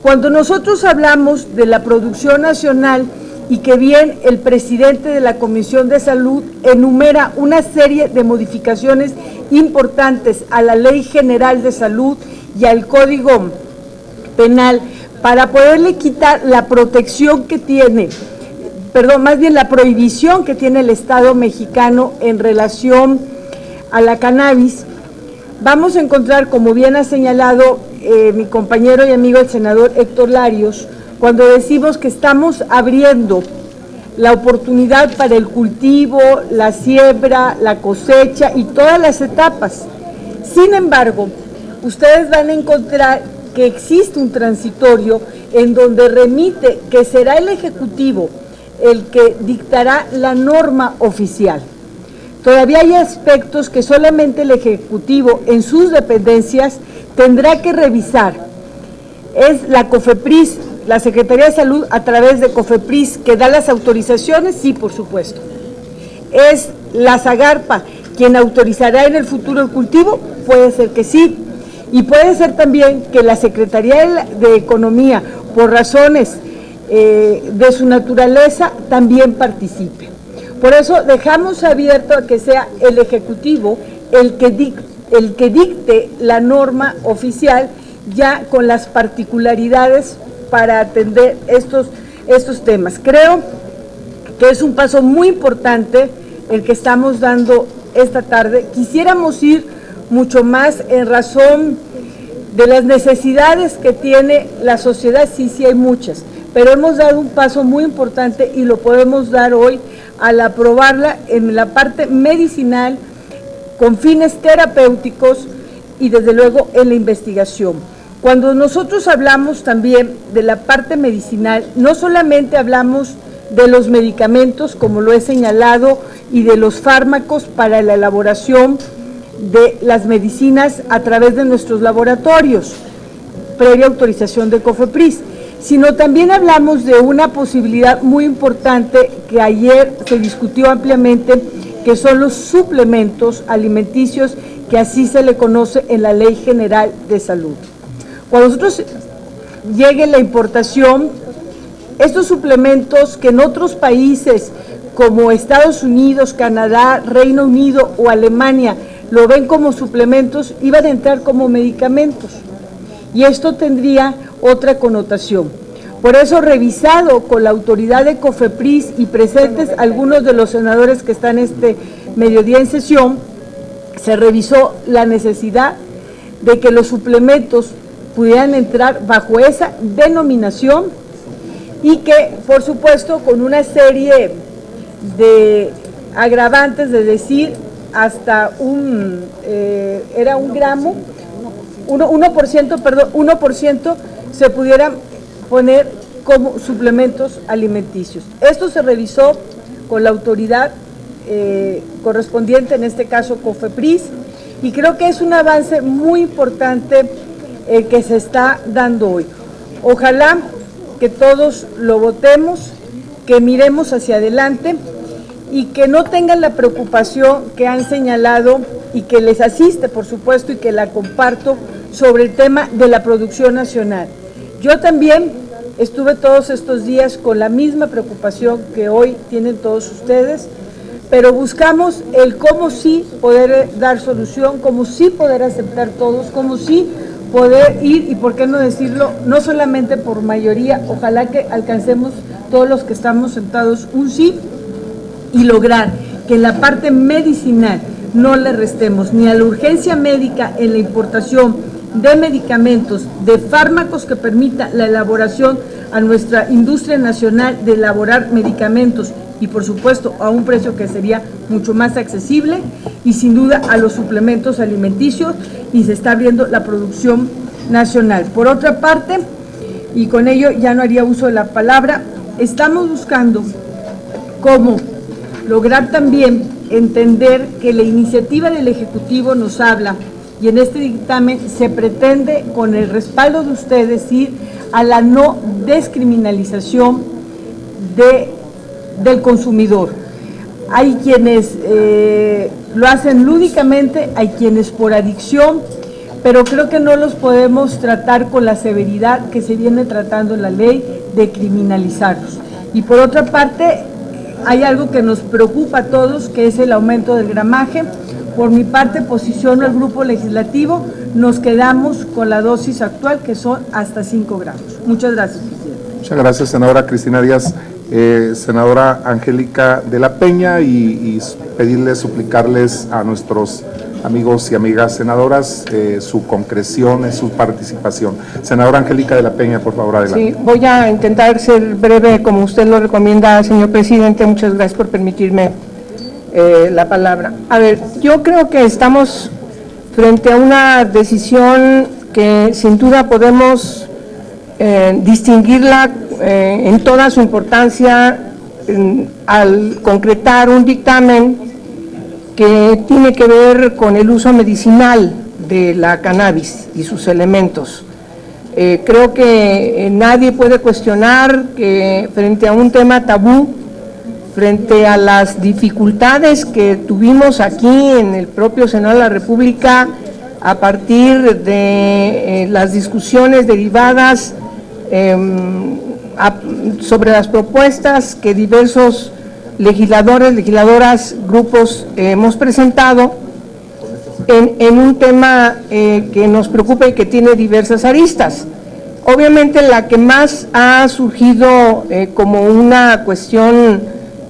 Cuando nosotros hablamos de la producción nacional, y que bien el presidente de la Comisión de Salud enumera una serie de modificaciones importantes a la Ley General de Salud y al Código Penal para poderle quitar la protección que tiene, más bien la prohibición que tiene el Estado mexicano en relación a la cannabis, vamos a encontrar, como bien ha señalado mi compañero y amigo el senador Héctor Larios, cuando decimos que estamos abriendo la oportunidad para el cultivo, la siembra, la cosecha y todas las etapas. Sin embargo, ustedes van a encontrar que existe un transitorio en donde remite que será el Ejecutivo el que dictará la norma oficial. Todavía hay aspectos que solamente el Ejecutivo en sus dependencias tendrá que revisar. Es la COFEPRIS, la Secretaría de Salud a través de COFEPRIS, que da las autorizaciones, sí, por supuesto. ¿Es la SAGARPA quien autorizará en el futuro el cultivo? Puede ser que sí. Y puede ser también que la Secretaría de Economía, por razones de su naturaleza, también participe. Por eso dejamos abierto a que sea el Ejecutivo el que el que dicte la norma oficial, ya con las particularidades para atender estos temas. Creo que es un paso muy importante el que estamos dando esta tarde. Quisiéramos ir mucho más en razón de las necesidades que tiene la sociedad, sí hay muchas, pero hemos dado un paso muy importante y lo podemos dar hoy al aprobarla en la parte medicinal, con fines terapéuticos y desde luego en la investigación. Cuando nosotros hablamos también de la parte medicinal, no solamente hablamos de los medicamentos, como lo he señalado, y de los fármacos para la elaboración de las medicinas a través de nuestros laboratorios, previa autorización de COFEPRIS, sino también hablamos de una posibilidad muy importante que ayer se discutió ampliamente, que son los suplementos alimenticios, que así se le conoce en la Ley General de Salud. Cuando nosotros llegue la importación, estos suplementos que en otros países como Estados Unidos, Canadá, Reino Unido o Alemania lo ven como suplementos, iban a entrar como medicamentos, y esto tendría otra connotación. Por eso, revisado con la autoridad de COFEPRIS y presentes algunos de los senadores que están este mediodía en sesión, se revisó la necesidad de que los suplementos pudieran entrar bajo esa denominación y que, por supuesto, con una serie de agravantes, de decir hasta era un gramo, 1% se pudieran poner como suplementos alimenticios. Esto se revisó con la autoridad correspondiente, en este caso COFEPRIS, y creo que es un avance muy importante que se está dando hoy. Ojalá que todos lo votemos, que miremos hacia adelante y que no tengan la preocupación que han señalado y que les asiste, por supuesto, y que la comparto, sobre el tema de la producción nacional. Yo también estuve todos estos días con la misma preocupación que hoy tienen todos ustedes, pero buscamos el cómo sí poder dar solución, cómo sí poder aceptar todos, cómo sí poder ir, y por qué no decirlo, no solamente por mayoría, ojalá que alcancemos todos los que estamos sentados un sí, y lograr que en la parte medicinal no le restemos ni a la urgencia médica en la importación de medicamentos, de fármacos que permita la elaboración a nuestra industria nacional de elaborar medicamentos, y por supuesto a un precio que sería mucho más accesible, y sin duda a los suplementos alimenticios, y se está abriendo la producción nacional. Por otra parte, y con ello ya no haría uso de la palabra, estamos buscando cómo lograr también entender que la iniciativa del Ejecutivo nos habla, y en este dictamen se pretende, con el respaldo de ustedes, ir a la no descriminalización del consumidor. Hay quienes lo hacen lúdicamente, hay quienes por adicción, pero creo que no los podemos tratar con la severidad que se viene tratando en la ley de criminalizarlos. Y por otra parte, hay algo que nos preocupa a todos, que es el aumento del gramaje. Por mi parte, posiciono al grupo legislativo, nos quedamos con la dosis actual, que son hasta 5 gramos. Muchas gracias, presidente. Muchas gracias, senadora Cristina Díaz. Senadora Angélica de la Peña, y pedirles, suplicarles a nuestros amigos y amigas senadoras su concreción, su participación. Senadora Angélica de la Peña, por favor, adelante. Sí, voy a intentar ser breve, como usted lo recomienda, señor presidente. Muchas gracias por permitirme la palabra. A ver, yo creo que estamos frente a una decisión que sin duda podemos distinguirla en toda su importancia al concretar un dictamen que tiene que ver con el uso medicinal de la cannabis y sus elementos. Creo que nadie puede cuestionar que frente a un tema tabú, frente a las dificultades que tuvimos aquí en el propio Senado de la República a partir de las discusiones derivadas sobre las propuestas que diversos legisladores, legisladoras, grupos hemos presentado, en un tema que nos preocupa y que tiene diversas aristas. Obviamente la que más ha surgido como una cuestión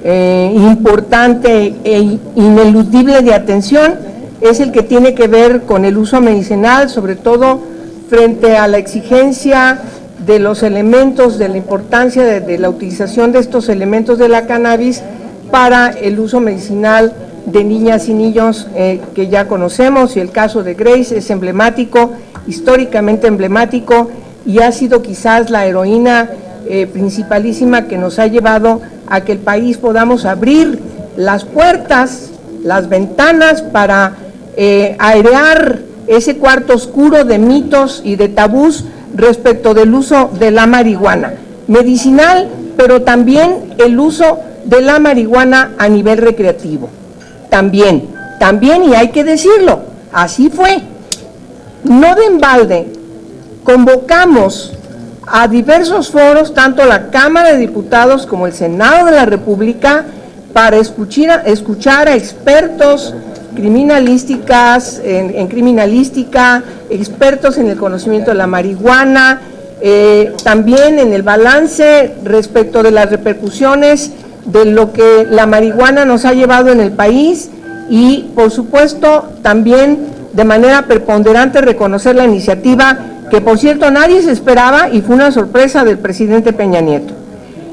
importante e ineludible de atención es el que tiene que ver con el uso medicinal, sobre todo frente a la exigencia de los elementos, de la importancia de la utilización de estos elementos de la cannabis para el uso medicinal de niñas y niños que ya conocemos, y el caso de Grace es emblemático, históricamente emblemático, y ha sido quizás la heroína principalísima que nos ha llevado a que el país podamos abrir las puertas, las ventanas para airear ese cuarto oscuro de mitos y de tabús respecto del uso de la marihuana medicinal, pero también el uso de la marihuana a nivel recreativo. También, y hay que decirlo, así fue. No de embalde, convocamos a diversos foros, tanto la Cámara de Diputados como el Senado de la República, para escuchar a expertos criminalísticas, en criminalística, expertos en el conocimiento de la marihuana, también en el balance respecto de las repercusiones de lo que la marihuana nos ha llevado en el país, y por supuesto también de manera preponderante reconocer la iniciativa que, por cierto, nadie se esperaba, y fue una sorpresa del presidente Peña Nieto.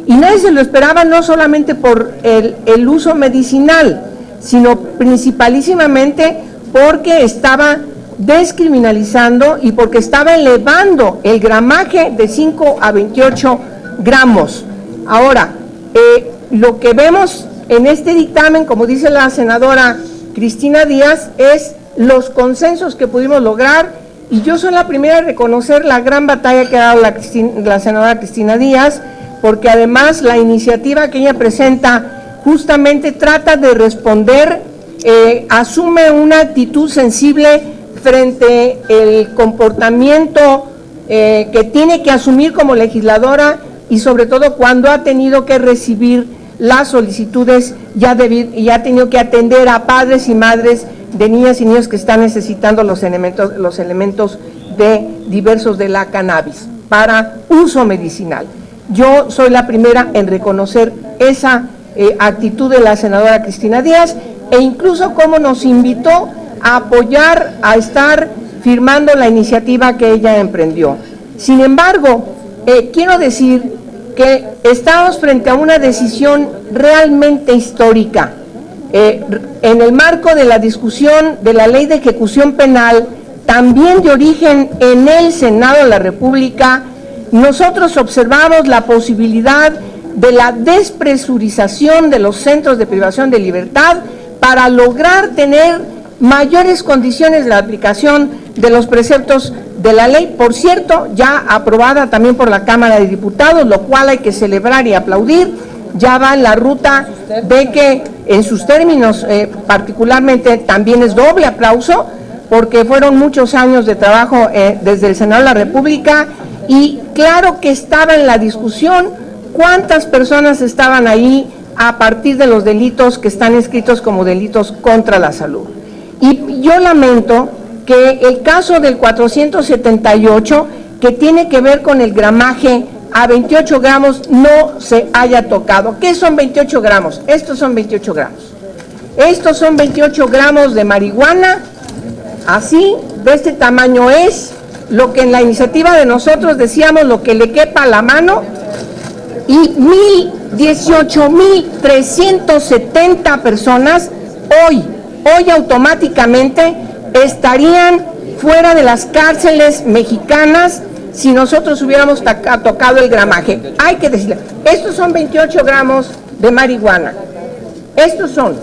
Y nadie se lo esperaba no solamente por el uso medicinal, sino principalísimamente porque estaba descriminalizando y porque estaba elevando el gramaje de 5 a 28 gramos. Ahora, lo que vemos en este dictamen, como dice la senadora Cristina Díaz, es los consensos que pudimos lograr, y yo soy la primera en reconocer la gran batalla que ha dado la senadora Cristina Díaz, porque además la iniciativa que ella presenta justamente trata de responder, asume una actitud sensible frente al comportamiento que tiene que asumir como legisladora, y sobre todo cuando ha tenido que recibir las solicitudes y ha tenido que atender a padres y madres de niñas y niños que están necesitando los elementos diversos de la cannabis para uso medicinal. Yo soy la primera en reconocer esa actitud de la senadora Cristina Díaz, e incluso cómo nos invitó a apoyar, a estar firmando la iniciativa que ella emprendió. Sin embargo, quiero decir que estamos frente a una decisión realmente histórica. En el marco de la discusión de la Ley de Ejecución Penal, también de origen en el Senado de la República, nosotros observamos la posibilidad de la despresurización de los centros de privación de libertad para lograr tener mayores condiciones de la aplicación de los preceptos de la ley, por cierto, ya aprobada también por la Cámara de Diputados, lo cual hay que celebrar y aplaudir. Ya va en la ruta de que en sus términos particularmente también es doble aplauso, porque fueron muchos años de trabajo desde el Senado de la República, y claro que estaba en la discusión cuántas personas estaban ahí a partir de los delitos que están escritos como delitos contra la salud. Y yo lamento que el caso del 478, que tiene que ver con el gramaje a 28 gramos, no se haya tocado. ¿Qué son 28 gramos? Estos son 28 gramos. Estos son 28 gramos de marihuana, así, de este tamaño es lo que en la iniciativa de nosotros decíamos, lo que le quepa a la mano, y 18,370 personas hoy automáticamente estarían fuera de las cárceles mexicanas si nosotros hubiéramos tocado el gramaje. Hay que decirle, estos son 28 gramos de marihuana, estos son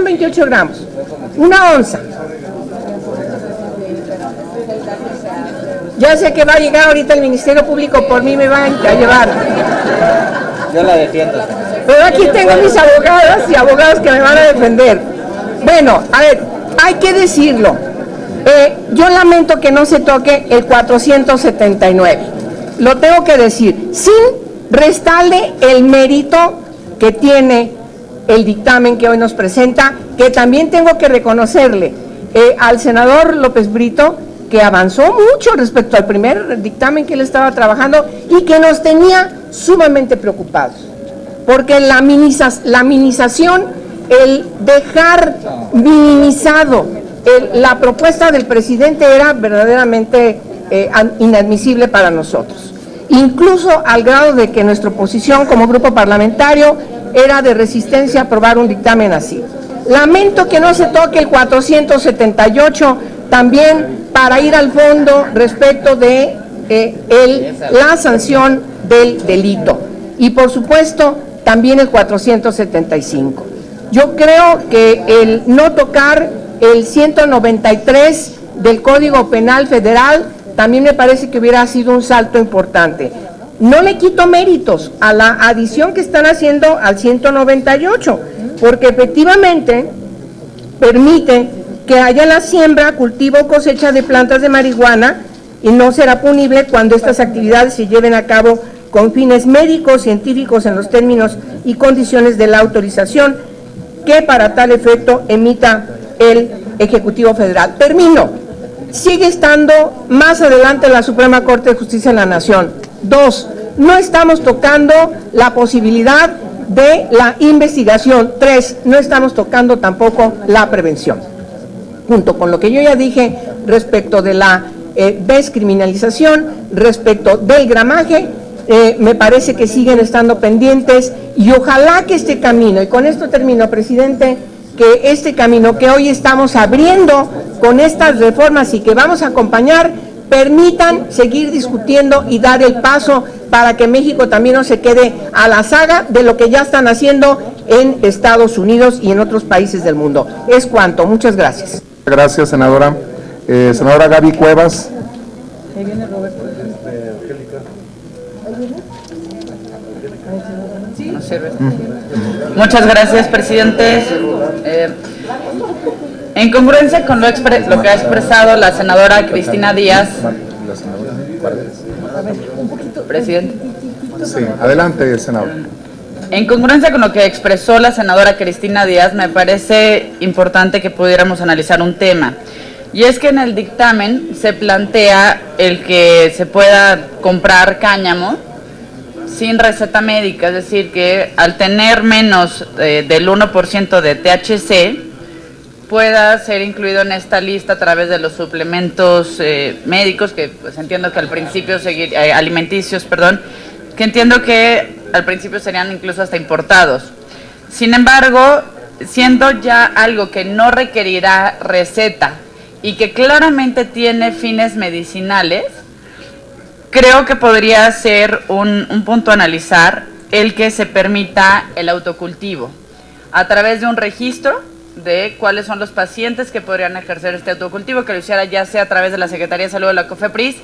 28 gramos, una onza. Ya sé que va a llegar ahorita el Ministerio Público, por mí me van a llevar. Yo la defiendo. Pero aquí tengo mis abogadas y abogados que me van a defender. Bueno, a ver, hay que decirlo. Yo lamento que no se toque el 479. Lo tengo que decir, sin restarle el mérito que tiene el dictamen que hoy nos presenta que también tengo que reconocerle al senador López Brito, que avanzó mucho respecto al primer dictamen que él estaba trabajando y que nos tenía sumamente preocupados, porque la minimización, el dejar minimizado la propuesta del presidente era verdaderamente inadmisible para nosotros, incluso al grado de que nuestra posición como grupo parlamentario era de resistencia a aprobar un dictamen así. Lamento que no se toque el 478 también para ir al fondo respecto de la sanción del delito, y por supuesto también el 475. Yo creo que el no tocar el 193 del Código Penal Federal también me parece que hubiera sido un salto importante. No le quito méritos a la adición que están haciendo al 198, porque efectivamente permite que haya la siembra, cultivo o cosecha de plantas de marihuana, y no será punible cuando estas actividades se lleven a cabo con fines médicos, científicos en los términos y condiciones de la autorización que para tal efecto emita el Ejecutivo Federal. Termino. Sigue estando más adelante la Suprema Corte de Justicia de la Nación. 2, no estamos tocando la posibilidad de la investigación. 3, no estamos tocando tampoco la prevención. Junto con lo que yo ya dije respecto de la descriminalización, respecto del gramaje, me parece que siguen estando pendientes, y ojalá que este camino, y con esto termino, presidente, que este camino que hoy estamos abriendo con estas reformas y que vamos a acompañar, permitan seguir discutiendo y dar el paso para que México también no se quede a la saga de lo que ya están haciendo en Estados Unidos y en otros países del mundo. Es cuanto. Muchas gracias. Gracias, senadora. Senadora Gaby Cuevas. Ahí viene Roberto. Muchas gracias, presidente. En congruencia con lo que ha expresado la senadora Cristina Díaz, presidente. Sí, adelante, senador. En congruencia con lo que expresó la senadora Cristina Díaz, me parece importante que pudiéramos analizar un tema. Y es que en el dictamen se plantea el que se pueda comprar cáñamo sin receta médica, es decir, que al tener menos del 1% de THC, pueda ser incluido en esta lista a través de los suplementos médicos, que pues entiendo que al principio, alimenticios, perdón, que entiendo que al principio serían incluso hasta importados. Sin embargo, siendo ya algo que no requerirá receta y que claramente tiene fines medicinales, creo que podría ser un punto a analizar el que se permita el autocultivo a través de un registro de cuáles son los pacientes que podrían ejercer este autocultivo, que lo hiciera ya sea a través de la Secretaría de Salud de la COFEPRIS,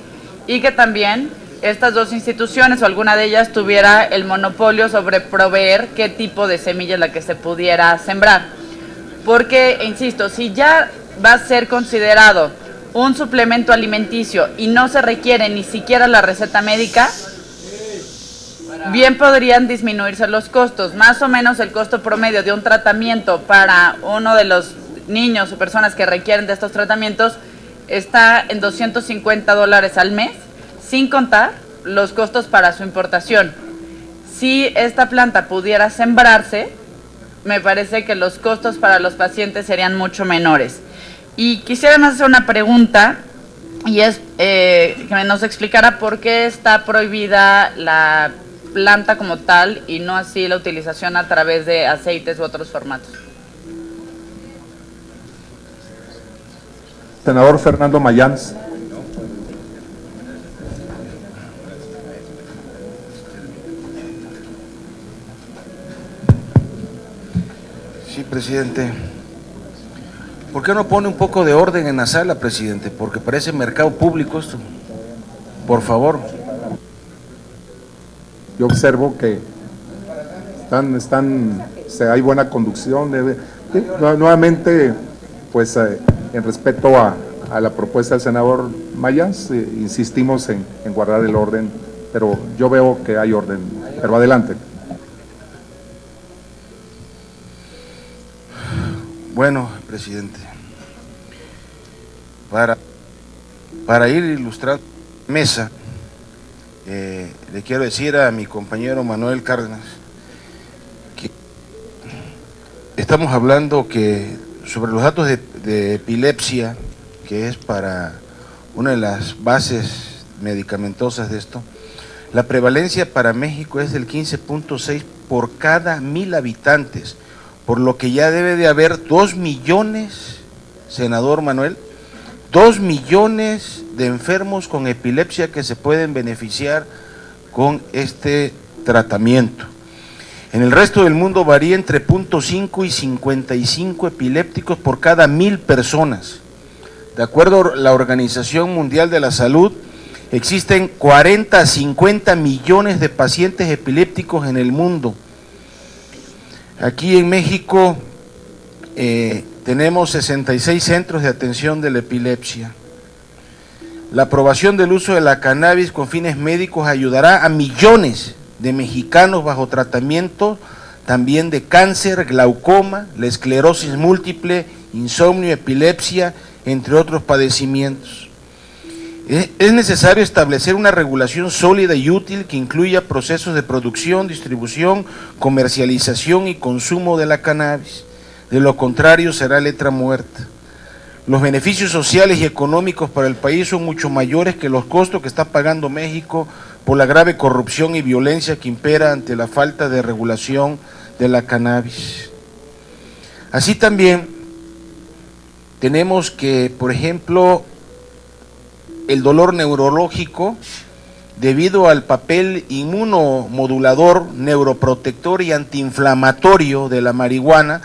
y que también estas dos instituciones o alguna de ellas tuviera el monopolio sobre proveer qué tipo de semilla es la que se pudiera sembrar. Porque, insisto, si ya va a ser considerado un suplemento alimenticio y no se requiere ni siquiera la receta médica, bien podrían disminuirse los costos. Más o menos el costo promedio de un tratamiento para uno de los niños o personas que requieren de estos tratamientos está en $250 al mes, sin contar los costos para su importación. Si esta planta pudiera sembrarse, me parece que los costos para los pacientes serían mucho menores. Y quisiera más hacer una pregunta, y es que nos explicara por qué está prohibida la planta como tal y no así la utilización a través de aceites u otros formatos. Senador Fernando Mayans. Sí, presidente. ¿Por qué no pone un poco de orden en la sala, presidente? Porque parece mercado público esto. Por favor. Yo observo que hay buena conducción. Nuevamente, pues en respeto a la propuesta del senador Mayans, insistimos en guardar el orden, pero yo veo que hay orden. Pero adelante. Bueno, presidente, para ir ilustrando la mesa, le quiero decir a mi compañero Manuel Cárdenas que estamos hablando que sobre los datos de epilepsia, que es para una de las bases medicamentosas de esto, la prevalencia para México es del 15.6 por cada 1000 habitantes, por lo que ya debe de haber 2 millones, senador Manuel, 2 millones de enfermos con epilepsia que se pueden beneficiar con este tratamiento. En el resto del mundo varía entre 0.5 y 55 epilépticos por cada 1000 personas. De acuerdo a la Organización Mundial de la Salud, existen 40 a 50 millones de pacientes epilépticos en el mundo. Aquí en México tenemos 66 centros de atención de la epilepsia. La aprobación del uso de la cannabis con fines médicos ayudará a millones de mexicanos bajo tratamiento también de cáncer, glaucoma, la esclerosis múltiple, insomnio, epilepsia, entre otros padecimientos. Es necesario establecer una regulación sólida y útil que incluya procesos de producción, distribución, comercialización y consumo de la cannabis. De lo contrario será letra muerta. Los beneficios sociales y económicos para el país son mucho mayores que los costos que está pagando México por la grave corrupción y violencia que impera ante la falta de regulación de la cannabis. Así también tenemos que, por ejemplo, el dolor neurológico, debido al papel inmunomodulador, neuroprotector y antiinflamatorio de la marihuana,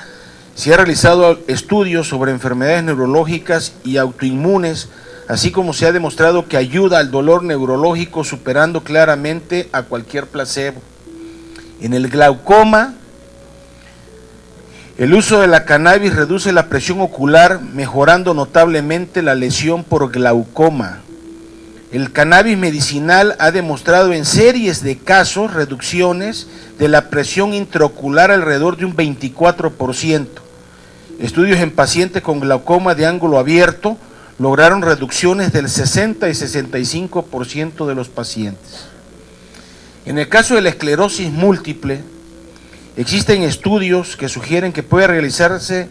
se han realizado estudios sobre enfermedades neurológicas y autoinmunes, así como se ha demostrado que ayuda al dolor neurológico superando claramente a cualquier placebo. En el glaucoma, el uso de la cannabis reduce la presión ocular, mejorando notablemente la lesión por glaucoma. El cannabis medicinal ha demostrado en series de casos reducciones de la presión intraocular alrededor de un 24%. Estudios en pacientes con glaucoma de ángulo abierto lograron reducciones del 60 y 65% de los pacientes. En el caso de la esclerosis múltiple, existen estudios que sugieren que puede realizarse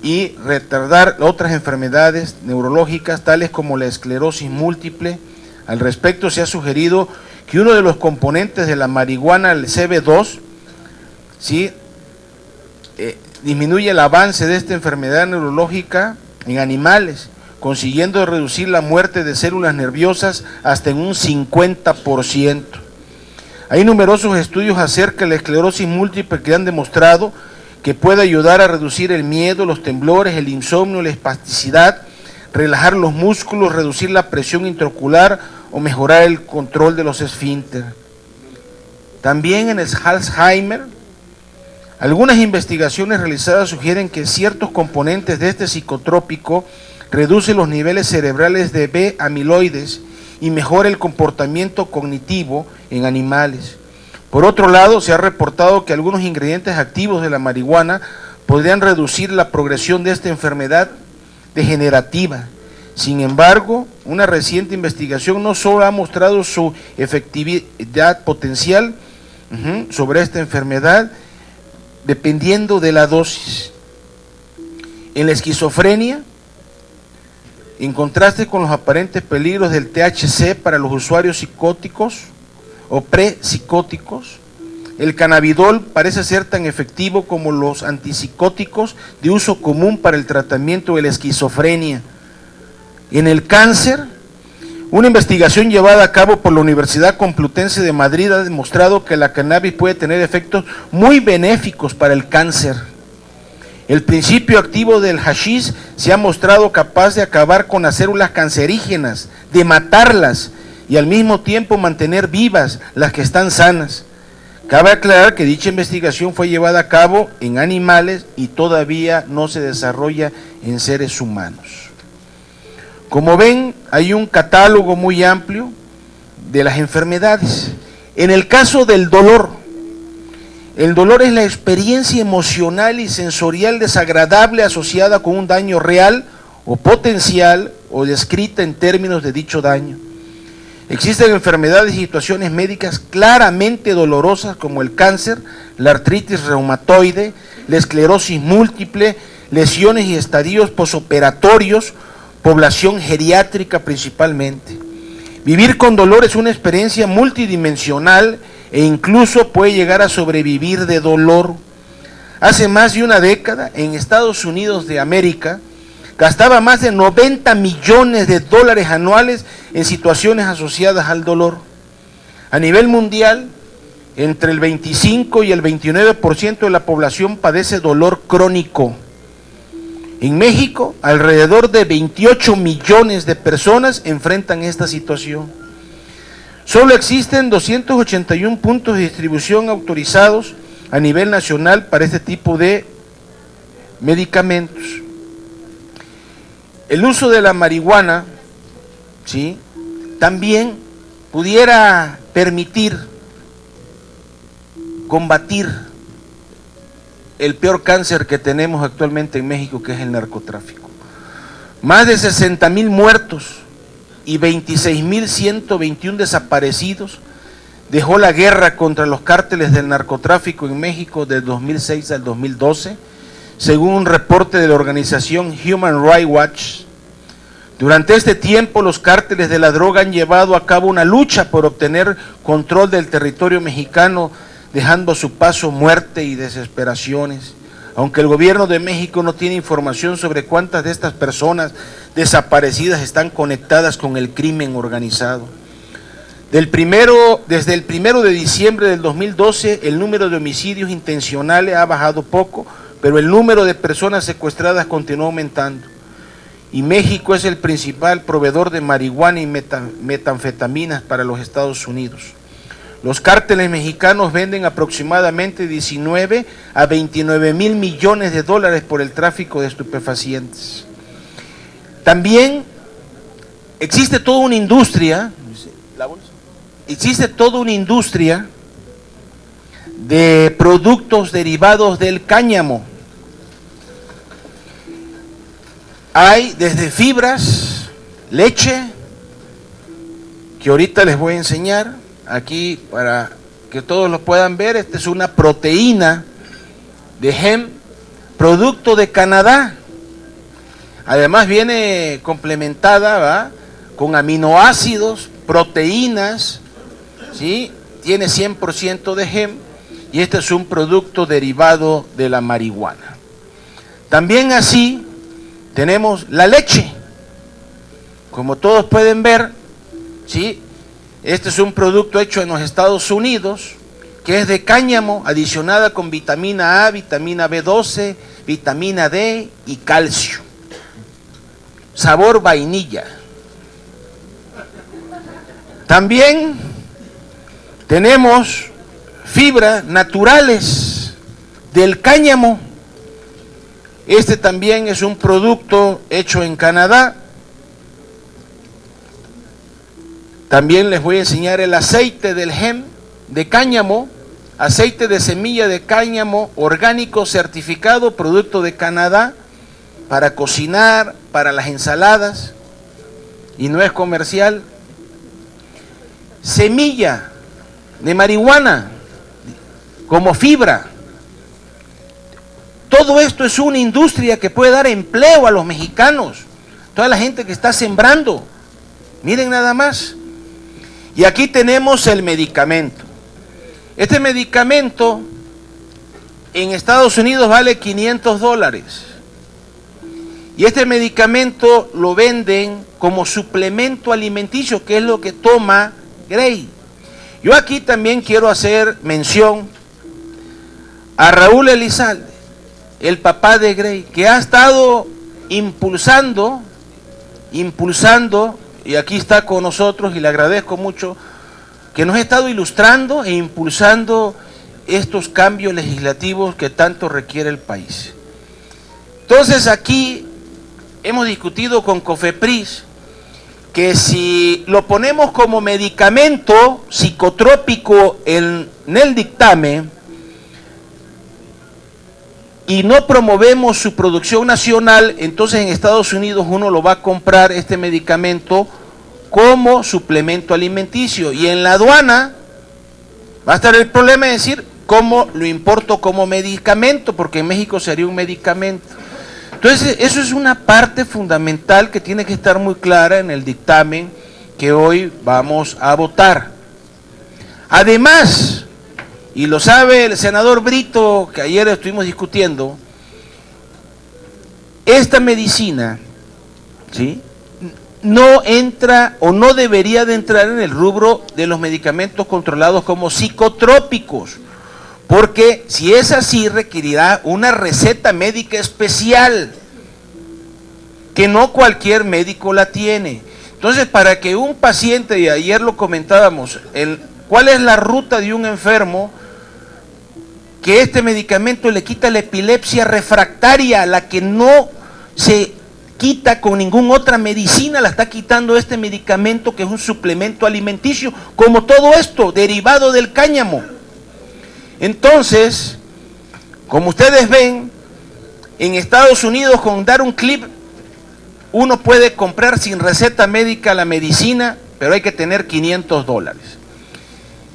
y retardar otras enfermedades neurológicas, tales como la esclerosis múltiple. Al respecto, se ha sugerido que uno de los componentes de la marihuana, el CB2, ¿sí?, disminuye el avance de esta enfermedad neurológica en animales, consiguiendo reducir la muerte de células nerviosas hasta en un 50%. Hay numerosos estudios acerca de la esclerosis múltiple que han demostrado que puede ayudar a reducir el miedo, los temblores, el insomnio, la espasticidad, relajar los músculos, reducir la presión intraocular o mejorar el control de los esfínteres. También en el Alzheimer, algunas investigaciones realizadas sugieren que ciertos componentes de este psicotrópico reducen los niveles cerebrales de B-amiloides y mejora el comportamiento cognitivo en animales. Por otro lado, se ha reportado que algunos ingredientes activos de la marihuana podrían reducir la progresión de esta enfermedad degenerativa. Sin embargo, una reciente investigación no solo ha mostrado su efectividad potencial sobre esta enfermedad, dependiendo de la dosis. En la esquizofrenia, en contraste con los aparentes peligros del THC para los usuarios psicóticos o prepsicóticos, el cannabidol parece ser tan efectivo como los antipsicóticos de uso común para el tratamiento de la esquizofrenia. En el cáncer, una investigación llevada a cabo por la Universidad Complutense de Madrid ha demostrado que la cannabis puede tener efectos muy benéficos para el cáncer. El principio activo del hashish se ha mostrado capaz de acabar con las células cancerígenas, de matarlas y al mismo tiempo mantener vivas las que están sanas. Cabe aclarar que dicha investigación fue llevada a cabo en animales y todavía no se desarrolla en seres humanos. Como ven, hay un catálogo muy amplio de las enfermedades. En el caso del dolor, El dolor es la experiencia emocional y sensorial desagradable asociada con un daño real o potencial o descrita en términos de dicho daño. Existen enfermedades y situaciones médicas claramente dolorosas como el cáncer, la artritis reumatoide, la esclerosis múltiple, lesiones y estadios posoperatorios, población geriátrica principalmente. Vivir con dolor es una experiencia multidimensional e incluso puede llegar a sobrevivir de dolor. Hace más de una década, en Estados Unidos de América, gastaba más de 90 millones de dólares anuales en situaciones asociadas al dolor. A nivel mundial, entre el 25 y el 29% de la población padece dolor crónico. En México, alrededor de 28 millones de personas enfrentan esta situación. Solo existen 281 puntos de distribución autorizados a nivel nacional para este tipo de medicamentos. El uso de la marihuana, ¿sí?, también pudiera permitir combatir el peor cáncer que tenemos actualmente en México, que es el narcotráfico. Más de 60,000 muertos y 26,121 desaparecidos dejó la guerra contra los cárteles del narcotráfico en México del 2006 al 2012, según un reporte de la organización Human Rights Watch. Durante este tiempo, los cárteles de la droga han llevado a cabo una lucha por obtener control del territorio mexicano, dejando a su paso muerte y desesperaciones. Aunque el gobierno de México no tiene información sobre cuántas de estas personas desaparecidas están conectadas con el crimen organizado. Desde el 1 de diciembre del 2012, el número de homicidios intencionales ha bajado poco, pero el número de personas secuestradas continúa aumentando. Y México es el principal proveedor de marihuana y metanfetaminas para los Estados Unidos. Los cárteles mexicanos venden aproximadamente 19 a 29 mil millones de dólares por el tráfico de estupefacientes. También existe toda una industria, de productos derivados del cáñamo. Hay desde fibras, leche, que ahorita les voy a enseñar, aquí para que todos lo puedan ver. Esta es una proteína de hemp, producto de Canadá. Además viene complementada, ¿va?, con aminoácidos, proteínas, ¿sí? Tiene 100% de hemp y este es un producto derivado de la marihuana. También así tenemos la leche. Como todos pueden ver, ¿sí?, este es un producto hecho en los Estados Unidos, que es de cáñamo, adicionada con vitamina A, vitamina B12, vitamina D y calcio. Sabor vainilla. También tenemos fibras naturales del cáñamo. Este también es un producto hecho en Canadá. También les voy a enseñar el aceite del hemp de cáñamo, aceite de semilla de cáñamo orgánico certificado, producto de Canadá, para cocinar, para las ensaladas, y no es comercial. Semilla de marihuana como fibra. Todo esto es una industria que puede dar empleo a los mexicanos, toda la gente que está sembrando. Miren nada más. Y aquí tenemos el medicamento. Este medicamento en Estados Unidos vale $500. Y este medicamento lo venden como suplemento alimenticio, que es lo que toma Gray. Yo aquí también quiero hacer mención a Raúl Elizalde, el papá de Gray, que ha estado impulsando, y aquí está con nosotros y le agradezco mucho, que nos ha estado ilustrando e impulsando estos cambios legislativos que tanto requiere el país. Entonces aquí hemos discutido con COFEPRIS que si lo ponemos como medicamento psicotrópico en el dictamen, y no promovemos su producción nacional, entonces en Estados Unidos uno lo va a comprar este medicamento como suplemento alimenticio, y en la aduana va a estar el problema de decir cómo lo importo como medicamento, porque en México sería un medicamento. Entonces eso es una parte fundamental que tiene que estar muy clara en el dictamen que hoy vamos a votar. Además, y lo sabe el senador Brito, que ayer estuvimos discutiendo, esta medicina, ¿sí?, no entra o no debería de entrar en el rubro de los medicamentos controlados como psicotrópicos, porque si es así requerirá una receta médica especial, que no cualquier médico la tiene. Entonces, para que un paciente, y ayer lo comentábamos, ¿cuál es la ruta de un enfermo? Que este medicamento le quita la epilepsia refractaria, la que no se quita con ninguna otra medicina, la está quitando este medicamento que es un suplemento alimenticio, como todo esto, derivado del cáñamo. Entonces, como ustedes ven, en Estados Unidos con dar un clip, uno puede comprar sin receta médica la medicina, pero hay que tener $500.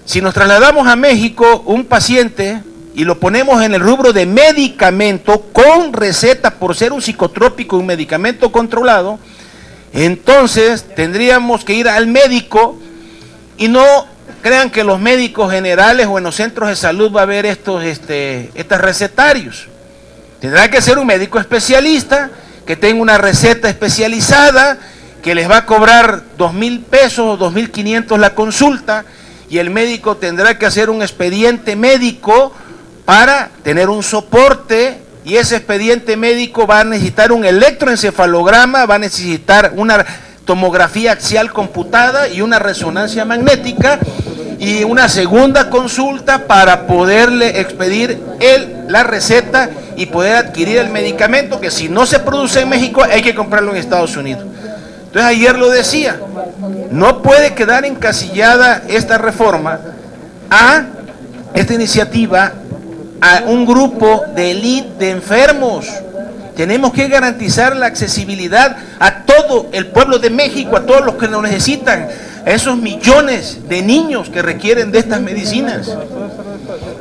Si nos trasladamos a México, un paciente, y lo ponemos en el rubro de medicamento con receta por ser un psicotrópico, un medicamento controlado, entonces tendríamos que ir al médico, y no crean que los médicos generales o en los centros de salud va a haber estos recetarios. Tendrá que ser un médico especialista que tenga una receta especializada, que les va a cobrar 2,000 pesos o 2,500 la consulta, y el médico tendrá que hacer un expediente médico para tener un soporte, y ese expediente médico va a necesitar un electroencefalograma, va a necesitar una tomografía axial computada y una resonancia magnética, y una segunda consulta para poderle expedir la receta y poder adquirir el medicamento, que si no se produce en México hay que comprarlo en Estados Unidos. Entonces ayer lo decía, no puede quedar encasillada esta reforma a esta iniciativa a un grupo de élite de enfermos. Tenemos que garantizar la accesibilidad a todo el pueblo de México, a todos los que lo necesitan, a esos millones de niños que requieren de estas medicinas.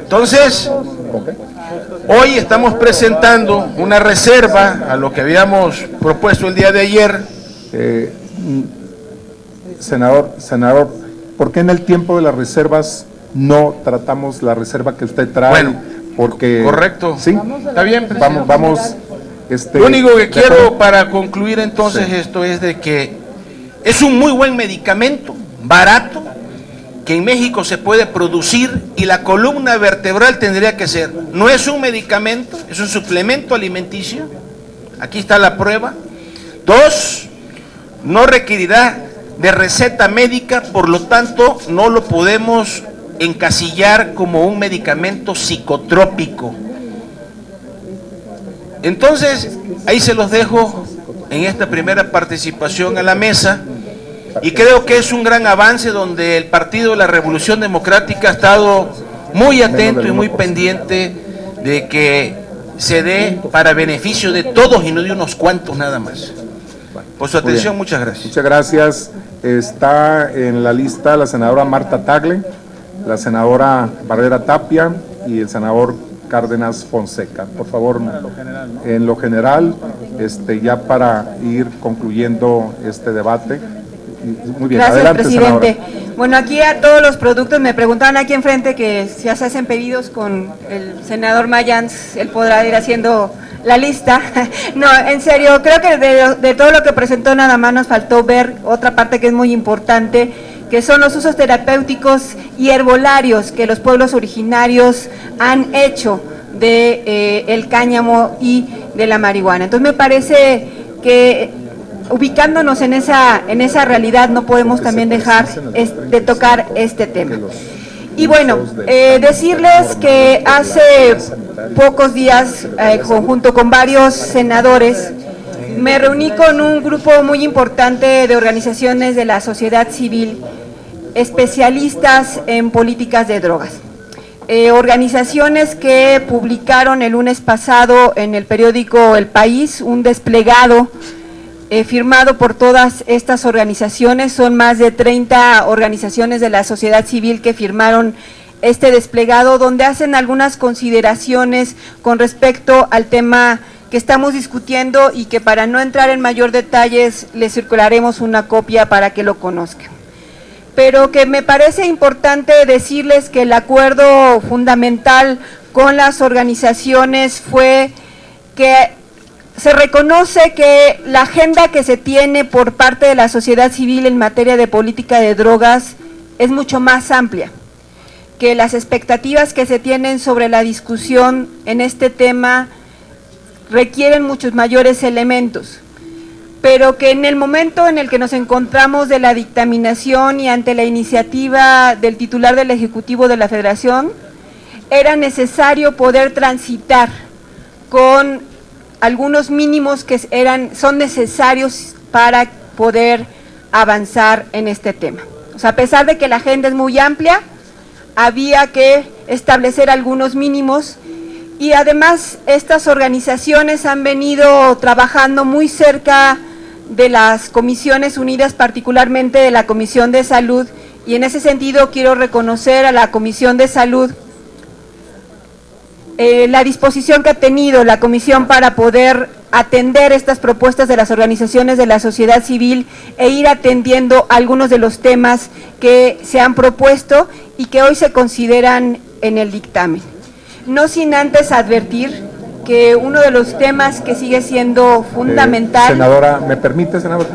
Entonces, hoy estamos presentando una reserva a lo que habíamos propuesto el día de ayer. Senador, ¿por qué en el tiempo de las reservas no tratamos la reserva que usted trae? Bueno, porque correcto. Sí, está bien, presidente. Vamos. Lo único que quiero para concluir entonces esto es de que es un muy buen medicamento, barato, que en México se puede producir, y la columna vertebral tendría que ser, no es un medicamento, es un suplemento alimenticio, aquí está la prueba. 2, no requerirá de receta médica, por lo tanto no lo podemos encasillar como un medicamento psicotrópico. Entonces, ahí se los dejo en esta primera participación a la mesa, y creo que es un gran avance donde el Partido de la Revolución Democrática ha estado muy atento y muy pendiente de que se dé para beneficio de todos y no de unos cuantos nada más. Por su atención, muchas gracias. Muchas gracias. Está en la lista la senadora Marta Tagle, la senadora Barrera Tapia y el senador Cárdenas Fonseca. Por favor, en lo general, ya para ir concluyendo este debate. Muy bien, gracias, adelante, presidente. Senadora. Bueno, aquí a todos los productos, me preguntaban aquí enfrente que si ya se hacen pedidos con el senador Mayans, él podrá ir haciendo la lista. No, en serio, creo que de todo lo que presentó nada más nos faltó ver otra parte que es muy importante, que son los usos terapéuticos y herbolarios que los pueblos originarios han hecho de el cáñamo y de la marihuana. Entonces me parece que ubicándonos en esa realidad no podemos también dejar de tocar este tema. Y bueno, decirles que hace pocos días, junto con varios senadores, me reuní con un grupo muy importante de organizaciones de la sociedad civil, especialistas en políticas de drogas. organizaciones que publicaron el lunes pasado en el periódico El País un desplegado firmado por todas estas organizaciones. Son más de 30 organizaciones de la sociedad civil que firmaron este desplegado, donde hacen algunas consideraciones con respecto al tema que estamos discutiendo y que, para no entrar en mayor detalles, les circularemos una copia para que lo conozcan. Pero que me parece importante decirles que el acuerdo fundamental con las organizaciones fue que se reconoce que la agenda que se tiene por parte de la sociedad civil en materia de política de drogas es mucho más amplia, que las expectativas que se tienen sobre la discusión en este tema requieren muchos mayores elementos, pero que en el momento en el que nos encontramos de la dictaminación y ante la iniciativa del titular del Ejecutivo de la Federación, era necesario poder transitar con algunos mínimos que son necesarios para poder avanzar en este tema. O sea, a pesar de que la agenda es muy amplia, había que establecer algunos mínimos, y además estas organizaciones han venido trabajando muy cerca de las Comisiones Unidas, particularmente de la Comisión de Salud, y en ese sentido quiero reconocer a la Comisión de Salud la disposición que ha tenido la Comisión para poder atender estas propuestas de las organizaciones de la sociedad civil e ir atendiendo algunos de los temas que se han propuesto y que hoy se consideran en el dictamen. No sin antes advertir que uno de los temas que sigue siendo fundamental… senadora, ¿me permite, senadora?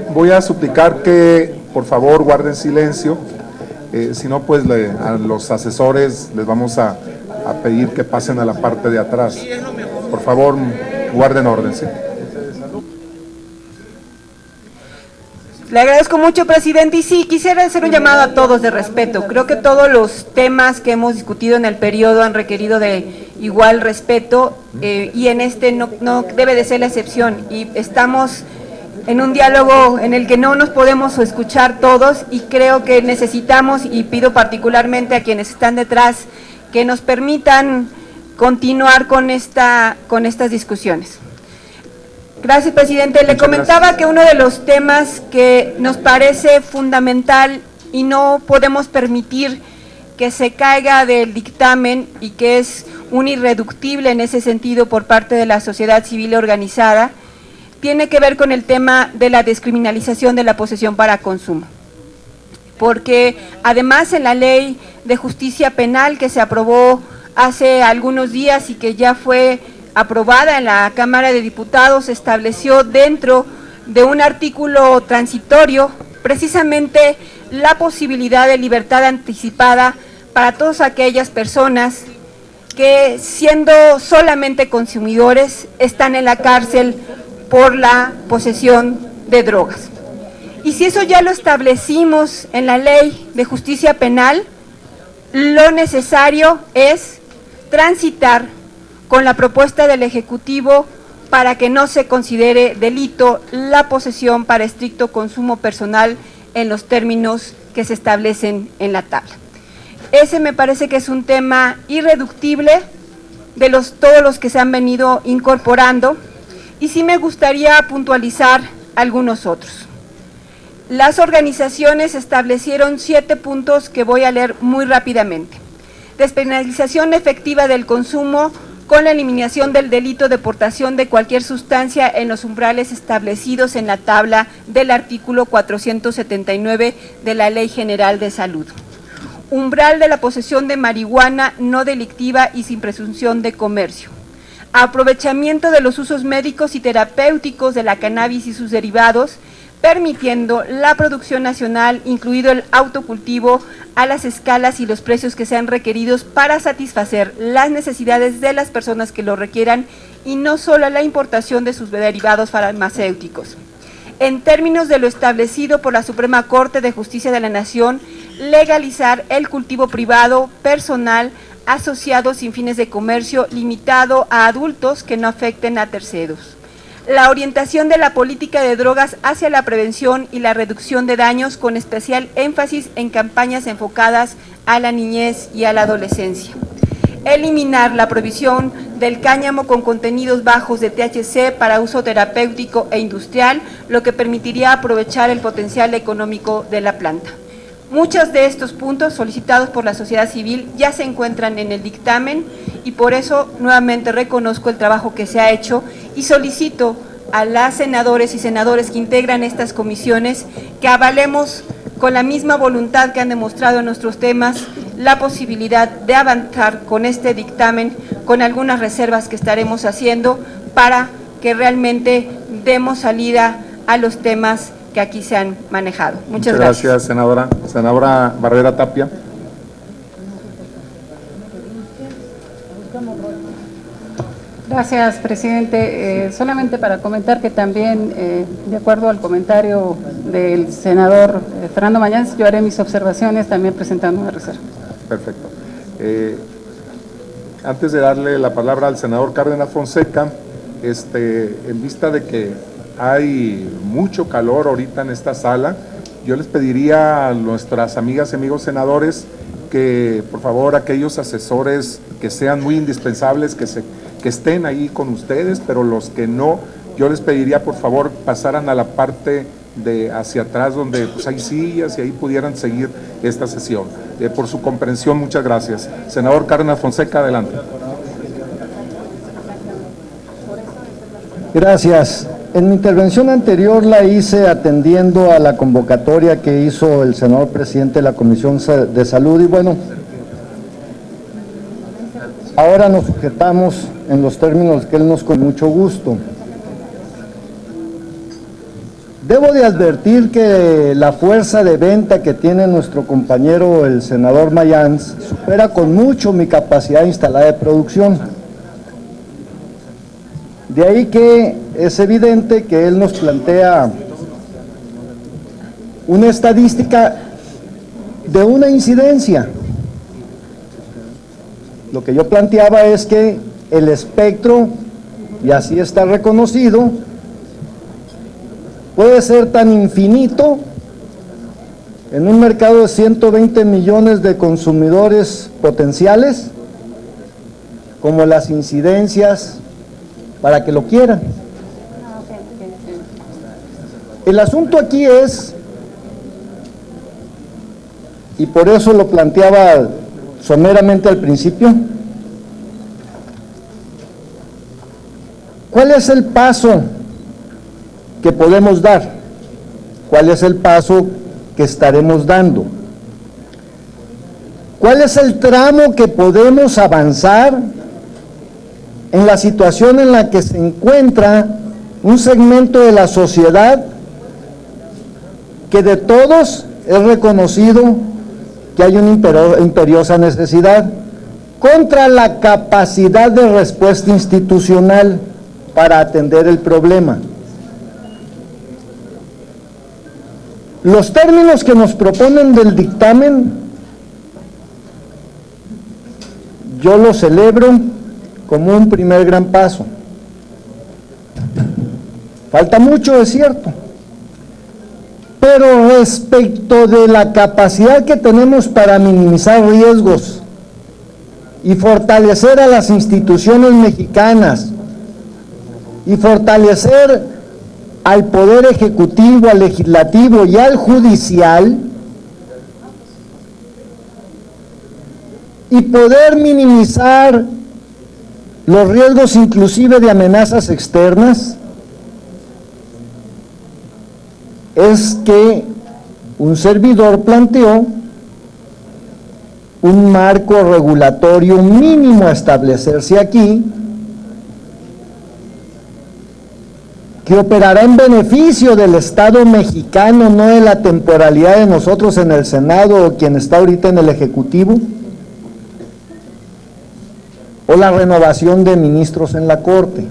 Voy a suplicar que por favor guarden silencio, si no pues a los asesores les vamos a pedir que pasen a la parte de atrás. Por favor, guarden orden, ¿sí? Le agradezco mucho, presidente, y sí, quisiera hacer un llamado a todos de respeto. Creo que todos los temas que hemos discutido en el periodo han requerido de igual respeto, y en este no debe de ser la excepción, y estamos en un diálogo en el que no nos podemos escuchar todos, y creo que necesitamos, y pido particularmente a quienes están detrás, que nos permitan continuar con estas discusiones. Gracias, presidente. Le comentaba que uno de los temas que nos parece fundamental y no podemos permitir que se caiga del dictamen, y que es un irreductible en ese sentido por parte de la sociedad civil organizada, tiene que ver con el tema de la descriminalización de la posesión para consumo. Porque además en la Ley de Justicia Penal que se aprobó hace algunos días y que ya fue aprobada en la Cámara de Diputados, se estableció dentro de un artículo transitorio precisamente la posibilidad de libertad anticipada para todas aquellas personas que, siendo solamente consumidores, están en la cárcel por la posesión de drogas. Y si eso ya lo establecimos en la Ley de Justicia Penal, lo necesario es transitar con la propuesta del Ejecutivo para que no se considere delito la posesión para estricto consumo personal en los términos que se establecen en la tabla. Ese me parece que es un tema irreductible de todos los que se han venido incorporando, y sí me gustaría puntualizar algunos otros. Las organizaciones establecieron 7 puntos que voy a leer muy rápidamente. Despenalización efectiva del consumo con la eliminación del delito de portación de cualquier sustancia en los umbrales establecidos en la tabla del artículo 479 de la Ley General de Salud. Umbral de la posesión de marihuana no delictiva y sin presunción de comercio. Aprovechamiento de los usos médicos y terapéuticos de la cannabis y sus derivados, permitiendo la producción nacional, incluido el autocultivo, a las escalas y los precios que sean requeridos para satisfacer las necesidades de las personas que lo requieran, y no solo la importación de sus derivados farmacéuticos. En términos de lo establecido por la Suprema Corte de Justicia de la Nación, legalizar el cultivo privado, personal, asociado sin fines de comercio, limitado a adultos que no afecten a terceros. la orientación de la política de drogas hacia la prevención y la reducción de daños, con especial énfasis en campañas enfocadas a la niñez y a la adolescencia. Eliminar la prohibición del cáñamo con contenidos bajos de THC para uso terapéutico e industrial, lo que permitiría aprovechar el potencial económico de la planta. Muchos de estos puntos solicitados por la sociedad civil ya se encuentran en el dictamen y por eso nuevamente reconozco el trabajo que se ha hecho y solicito a las senadoras y senadores que integran estas comisiones que avalemos con la misma voluntad que han demostrado en nuestros temas la posibilidad de avanzar con este dictamen, con algunas reservas que estaremos haciendo para que realmente demos salida a los temas que aquí se han manejado. Muchas gracias, senadora. Senadora Barrera Tapia. Gracias, presidente. Solamente para comentar que también, de acuerdo al comentario del senador Fernando Mayans, yo haré mis observaciones también presentando una reserva. Perfecto. Antes de darle la palabra al senador Cárdenas Fonseca, en vista de que hay mucho calor ahorita en esta sala, yo les pediría a nuestras amigas y amigos senadores que por favor aquellos asesores que sean muy indispensables, que estén ahí con ustedes, pero los que no, yo les pediría por favor pasaran a la parte de hacia atrás donde pues, hay sillas y ahí pudieran seguir esta sesión. Por su comprensión, muchas gracias. Senador Cárdenas Fonseca, adelante. Gracias. En mi intervención anterior la hice atendiendo a la convocatoria que hizo el senador presidente de la Comisión de Salud y bueno, ahora nos sujetamos en los términos que él nos con mucho gusto. Debo de advertir que la fuerza de venta que tiene nuestro compañero el senador Mayans supera con mucho mi capacidad instalada de producción. De ahí que es evidente que él nos plantea una estadística de una incidencia. Lo que yo planteaba es que el espectro, y así está reconocido, puede ser tan infinito en un mercado de 120 millones de consumidores potenciales como las incidencias para que lo quieran. El asunto aquí es, y por eso lo planteaba someramente al principio, ¿cuál es el paso que podemos dar? ¿Cuál es el paso que estaremos dando? ¿Cuál es el tramo que podemos avanzar en la situación en la que se encuentra un segmento de la sociedad que de todos es reconocido que hay una imperiosa necesidad contra la capacidad de respuesta institucional para atender el problema? Los términos que nos proponen del dictamen, yo los celebro como un primer gran paso. Falta mucho, es cierto, pero respecto de la capacidad que tenemos para minimizar riesgos y fortalecer a las instituciones mexicanas y fortalecer al Poder Ejecutivo, al Legislativo y al Judicial, y poder minimizar los riesgos inclusive de amenazas externas, es que un servidor planteó un marco regulatorio mínimo a establecerse aquí, que operará en beneficio del Estado mexicano, no de la temporalidad de nosotros en el Senado o quien está ahorita en el Ejecutivo, o la renovación de ministros en la Corte.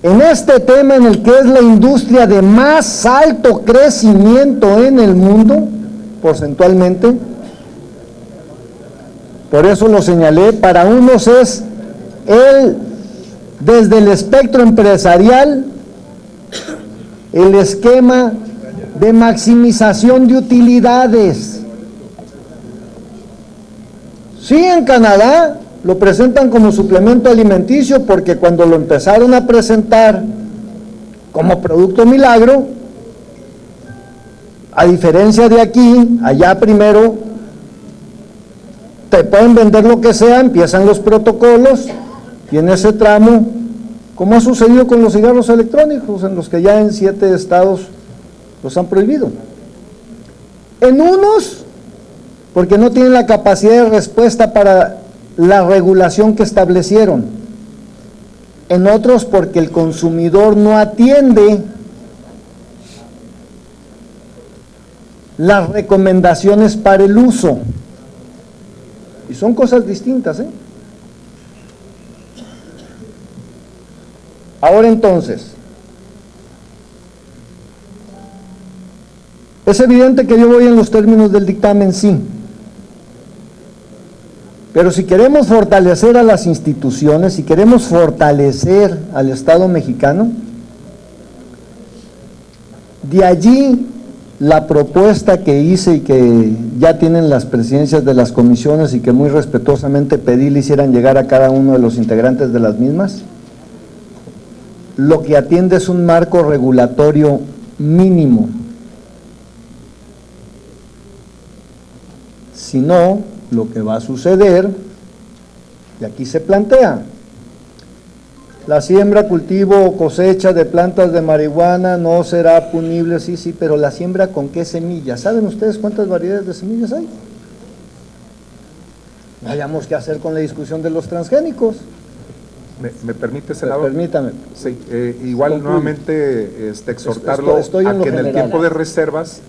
En este tema en el que es la industria de más alto crecimiento en el mundo, porcentualmente, por eso lo señalé, para unos es el desde el espectro empresarial el esquema de maximización de utilidades. Sí, en Canadá lo presentan como suplemento alimenticio porque cuando lo empezaron a presentar como producto milagro, a diferencia de aquí, allá primero te pueden vender lo que sea, empiezan los protocolos y en ese tramo, como ha sucedido con los cigarros electrónicos, en los que ya en 7 estados los han prohibido. En unos, porque no tienen la capacidad de respuesta para la regulación que establecieron. En otros, porque el consumidor no atiende las recomendaciones para el uso. Y son cosas distintas, ¿eh? Ahora entonces, es evidente que yo voy en los términos del dictamen, sí. Pero si queremos fortalecer a las instituciones, si queremos fortalecer al Estado mexicano, de allí la propuesta que hice y que ya tienen las presidencias de las comisiones y que muy respetuosamente pedí le hicieran llegar a cada uno de los integrantes de las mismas, lo que atiende es un marco regulatorio mínimo. Si no, lo que va a suceder, y aquí se plantea, la siembra, cultivo o cosecha de plantas de marihuana no será punible, sí, pero la siembra ¿con qué semillas? ¿Saben ustedes cuántas variedades de semillas hay? No hayamos qué hacer con la discusión de los transgénicos. ¿Me permite, senador? Permítame. Sí, igual nuevamente exhortarlo estoy a que en general. el tiempo de reservas,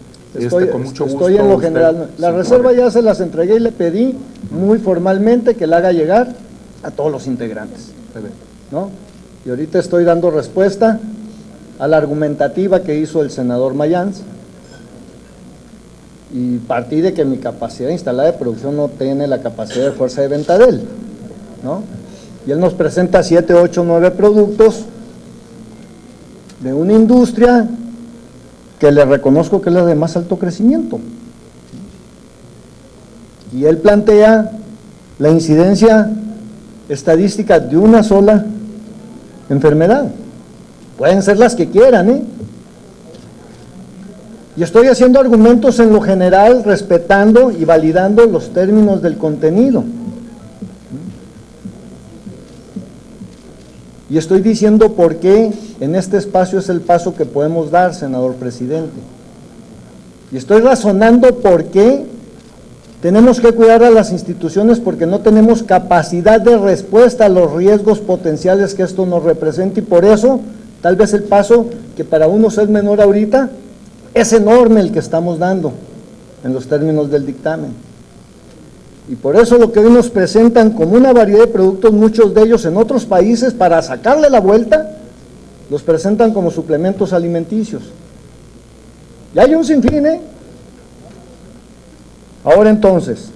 con mucho gusto. Estoy en lo general. La reserva ya se las entregué y le pedí muy formalmente que la haga llegar a todos los integrantes, ¿no? Y ahorita estoy dando respuesta a la argumentativa que hizo el senador Mayans y partí de que mi capacidad instalada de producción no tiene la capacidad de fuerza de venta de él, ¿no? Y él nos presenta 7, 8, 9 productos de una industria que le reconozco que es la de más alto crecimiento. Y él plantea la incidencia estadística de una sola enfermedad. Pueden ser las que quieran, ¿eh? Y estoy haciendo argumentos en lo general, respetando y validando los términos del contenido. Y estoy diciendo por qué en este espacio es el paso que podemos dar, senador presidente. Y estoy razonando por qué tenemos que cuidar a las instituciones porque no tenemos capacidad de respuesta a los riesgos potenciales que esto nos representa y por eso tal vez el paso que para unos es menor ahorita es enorme el que estamos dando en los términos del dictamen. Y por eso lo que hoy nos presentan como una variedad de productos, muchos de ellos en otros países, para sacarle la vuelta, los presentan como suplementos alimenticios. Y hay un sinfín, ¿eh? Ahora entonces,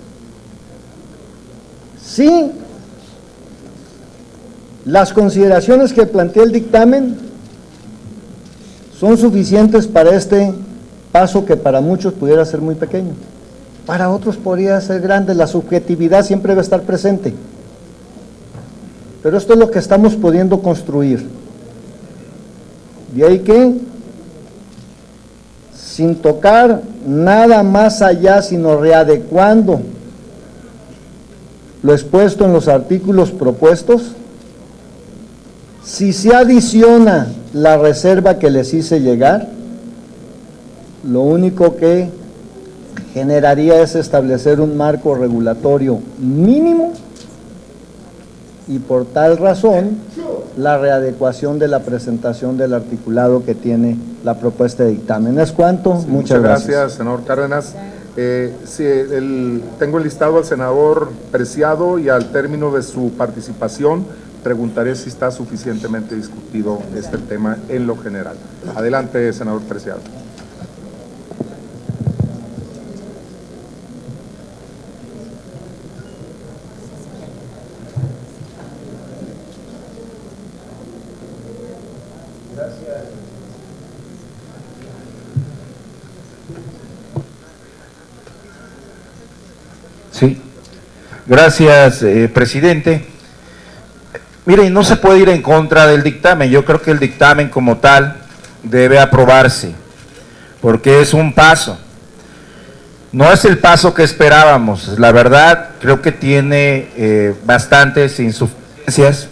sí, las consideraciones que plantea el dictamen son suficientes para este paso que para muchos pudiera ser muy pequeño. Para otros podría ser grande, la subjetividad siempre va a estar presente. Pero esto es lo que estamos pudiendo construir. De ahí que, sin tocar nada más allá, sino readecuando lo expuesto en los artículos propuestos, si se adiciona la reserva que les hice llegar, lo único que generaría es establecer un marco regulatorio mínimo y por tal razón la readecuación de la presentación del articulado que tiene la propuesta de dictamen. ¿Es cuánto? Sí, muchas gracias, senador Cárdenas. Tengo enlistado al senador Preciado y al término de su participación preguntaré si está suficientemente discutido este tema en lo general. Adelante, senador Preciado. Sí, gracias, presidente. Miren, no se puede ir en contra del dictamen. Yo creo que el dictamen como tal debe aprobarse, porque es un paso. No es el paso que esperábamos. La verdad, creo que tiene bastantes insuficiencias.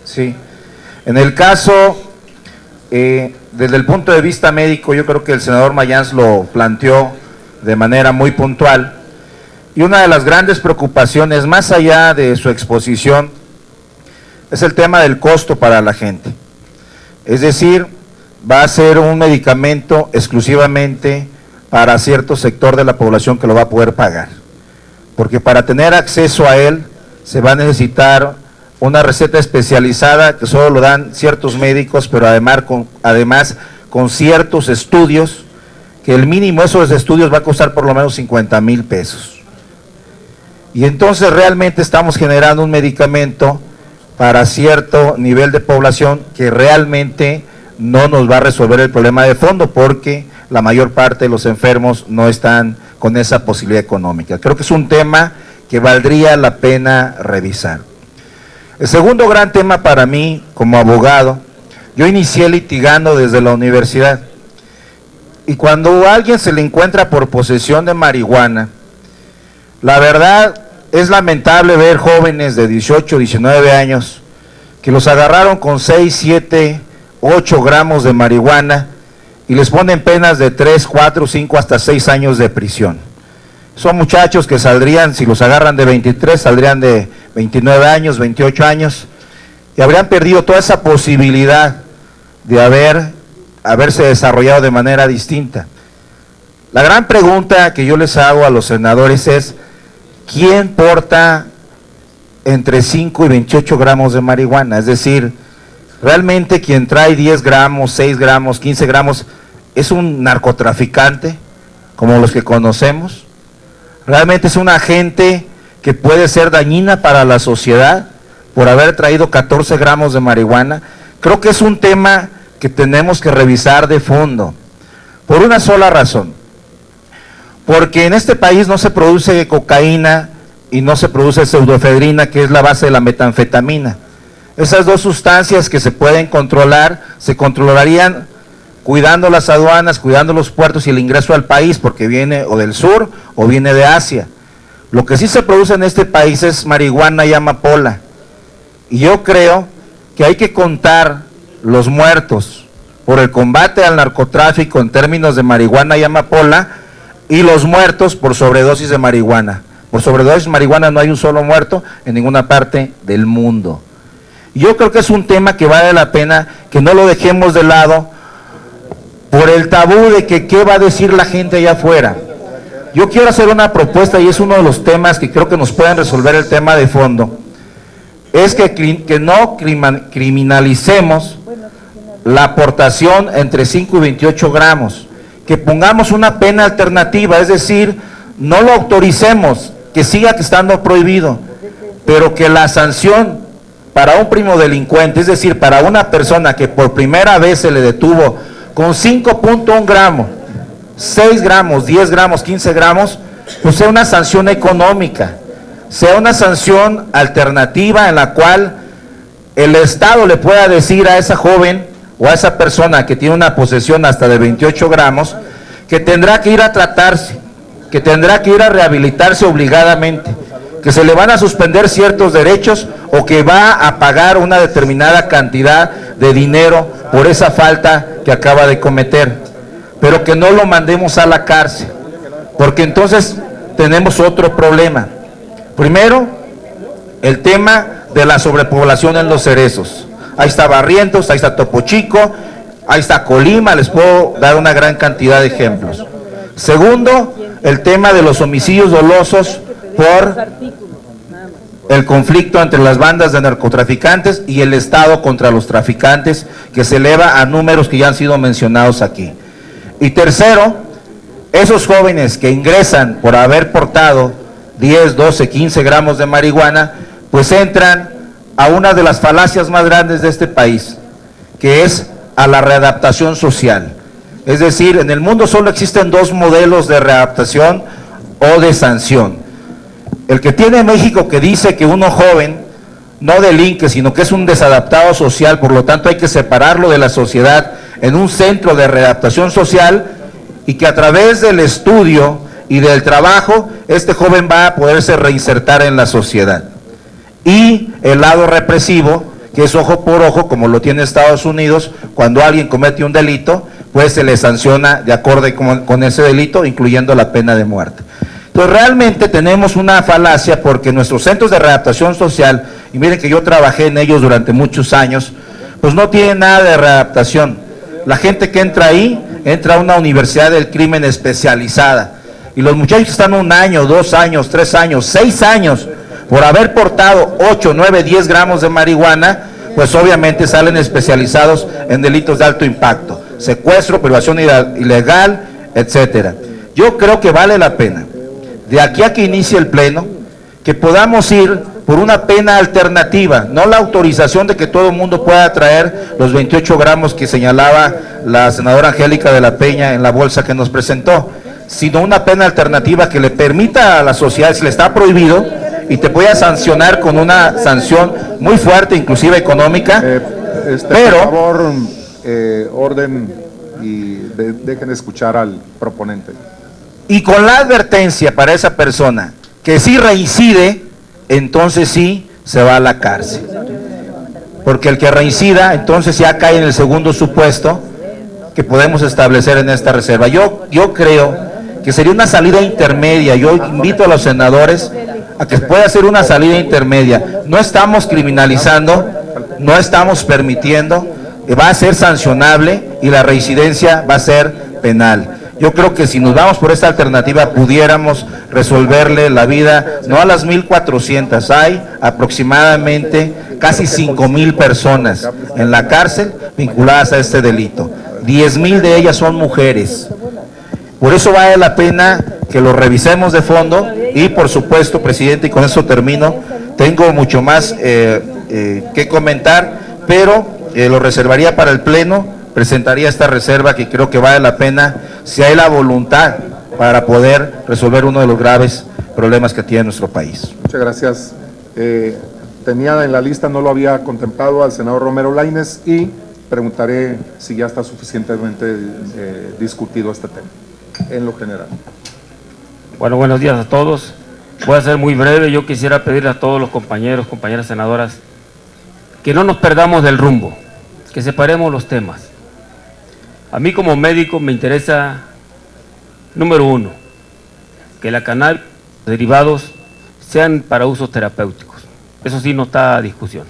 Sí, en el caso, desde el punto de vista médico, yo creo que el senador Mayans lo planteó de manera muy puntual, y una de las grandes preocupaciones, más allá de su exposición, es el tema del costo para la gente. Es decir, va a ser un medicamento exclusivamente para cierto sector de la población que lo va a poder pagar, porque para tener acceso a él se va a necesitar una receta especializada que solo lo dan ciertos médicos, pero además con ciertos estudios, que el mínimo de esos estudios va a costar por lo menos 50,000 pesos. Y entonces realmente estamos generando un medicamento para cierto nivel de población que realmente no nos va a resolver el problema de fondo, porque la mayor parte de los enfermos no están con esa posibilidad económica. Creo que es un tema que valdría la pena revisar. El segundo gran tema para mí, como abogado, yo inicié litigando desde la universidad, y cuando a alguien se le encuentra por posesión de marihuana, la verdad es lamentable ver jóvenes de 18, 19 años que los agarraron con 6, 7, 8 gramos de marihuana y les ponen penas de 3, 4, 5 hasta 6 años de prisión. Son muchachos que saldrían, si los agarran de 23, saldrían de 29 años, 28 años, y habrían perdido toda esa posibilidad de haberse desarrollado de manera distinta. La gran pregunta que yo les hago a los senadores es: ¿quién porta entre 5 y 28 gramos de marihuana? Es decir, realmente quien trae 10 gramos, 6 gramos, 15 gramos, ¿es un narcotraficante como los que conocemos? ¿Realmente es un agente que puede ser dañina para la sociedad por haber traído 14 gramos de marihuana? Creo que es un tema que tenemos que revisar de fondo, por una sola razón. Porque en este país no se produce cocaína y no se produce pseudoefedrina, que es la base de la metanfetamina. Esas dos sustancias que se pueden controlar, se controlarían cuidando las aduanas, cuidando los puertos y el ingreso al país, porque viene o del sur o viene de Asia. Lo que sí se produce en este país es marihuana y amapola. Y yo creo que hay que contar los muertos por el combate al narcotráfico en términos de marihuana y amapola, y los muertos por sobredosis de marihuana. Por sobredosis de marihuana no hay un solo muerto en ninguna parte del mundo. Y yo creo que es un tema que vale la pena que no lo dejemos de lado por el tabú de que qué va a decir la gente allá afuera. Yo quiero hacer una propuesta, y es uno de los temas que creo que nos pueden resolver el tema de fondo, es que no criminalicemos la aportación entre 5 y 28 gramos, que pongamos una pena alternativa, es decir, no lo autoricemos, que siga estando prohibido, pero que la sanción para un primo delincuente, es decir, para una persona que por primera vez se le detuvo con 5.1 gramos, 6 gramos, 10 gramos, 15 gramos, pues sea una sanción económica, sea una sanción alternativa en la cual el Estado le pueda decir a esa joven o a esa persona que tiene una posesión hasta de 28 gramos, que tendrá que ir a tratarse, que tendrá que ir a rehabilitarse obligadamente, que se le van a suspender ciertos derechos o que va a pagar una determinada cantidad de dinero por esa falta que acaba de cometer, pero que no lo mandemos a la cárcel, porque entonces tenemos otro problema. Primero, el tema de la sobrepoblación en los cerezos. Ahí está Barrientos, ahí está Topo Chico, ahí está Colima, les puedo dar una gran cantidad de ejemplos. Segundo, el tema de los homicidios dolosos por el conflicto entre las bandas de narcotraficantes y el Estado contra los traficantes, que se eleva a números que ya han sido mencionados aquí. Y tercero, esos jóvenes que ingresan por haber portado 10, 12, 15 gramos de marihuana, pues entran a una de las falacias más grandes de este país, que es a la readaptación social. Es decir, en el mundo solo existen dos modelos de readaptación o de sanción. El que tiene México, que dice que uno joven no delinque, sino que es un desadaptado social, por lo tanto hay que separarlo de la sociedad en un centro de readaptación social, y que a través del estudio y del trabajo, este joven va a poderse reinsertar en la sociedad. Y el lado represivo, que es ojo por ojo, como lo tiene Estados Unidos, cuando alguien comete un delito, pues se le sanciona de acorde con ese delito, incluyendo la pena de muerte. Entonces realmente tenemos una falacia, porque nuestros centros de readaptación social, y miren que yo trabajé en ellos durante muchos años, pues no tienen nada de readaptación. La gente que entra ahí, entra a una universidad del crimen especializada, y los muchachos están 1 año, 2 años, 3 años, 6 años, por haber portado 8, 9, 10 gramos de marihuana, pues obviamente salen especializados en delitos de alto impacto, secuestro, privación ilegal, etcétera. Yo creo que vale la pena, de aquí a que inicie el pleno, que podamos ir por una pena alternativa, no la autorización de que todo el mundo pueda traer los 28 gramos que señalaba la senadora Angélica de la Peña en la bolsa que nos presentó, sino una pena alternativa que le permita a la sociedad, si le está prohibido, y te pueda sancionar con una sanción muy fuerte, inclusive económica, pero... Por favor, orden y dejen escuchar al proponente. Y con la advertencia para esa persona, que si reincide, entonces sí se va a la cárcel. Porque el que reincida, entonces ya cae en el segundo supuesto que podemos establecer en esta reserva. Yo creo que sería una salida intermedia. Yo invito a los senadores a que pueda hacer una salida intermedia. No estamos criminalizando, no estamos permitiendo, va a ser sancionable y la reincidencia va a ser penal. Yo creo que si nos vamos por esta alternativa pudiéramos resolverle la vida, no a las 1,400, hay aproximadamente casi 5,000 personas en la cárcel vinculadas a este delito. 10,000 de ellas son mujeres. Por eso vale la pena que lo revisemos de fondo y, por supuesto, presidente, y con eso termino, tengo mucho más que comentar, pero lo reservaría para el pleno. Presentaría esta reserva que creo que vale la pena si hay la voluntad para poder resolver uno de los graves problemas que tiene nuestro país. Muchas gracias. Tenía en la lista, no lo había contemplado, al senador Romero Lainez, y preguntaré si ya está suficientemente discutido este tema, en lo general. Bueno, buenos días a todos. Voy a ser muy breve. Yo quisiera pedirle a todos los compañeros, compañeras senadoras, que no nos perdamos del rumbo, que separemos los temas. A mí como médico me interesa, número 1, que la cannabis, los derivados, sean para usos terapéuticos. Eso sí no está a discusión.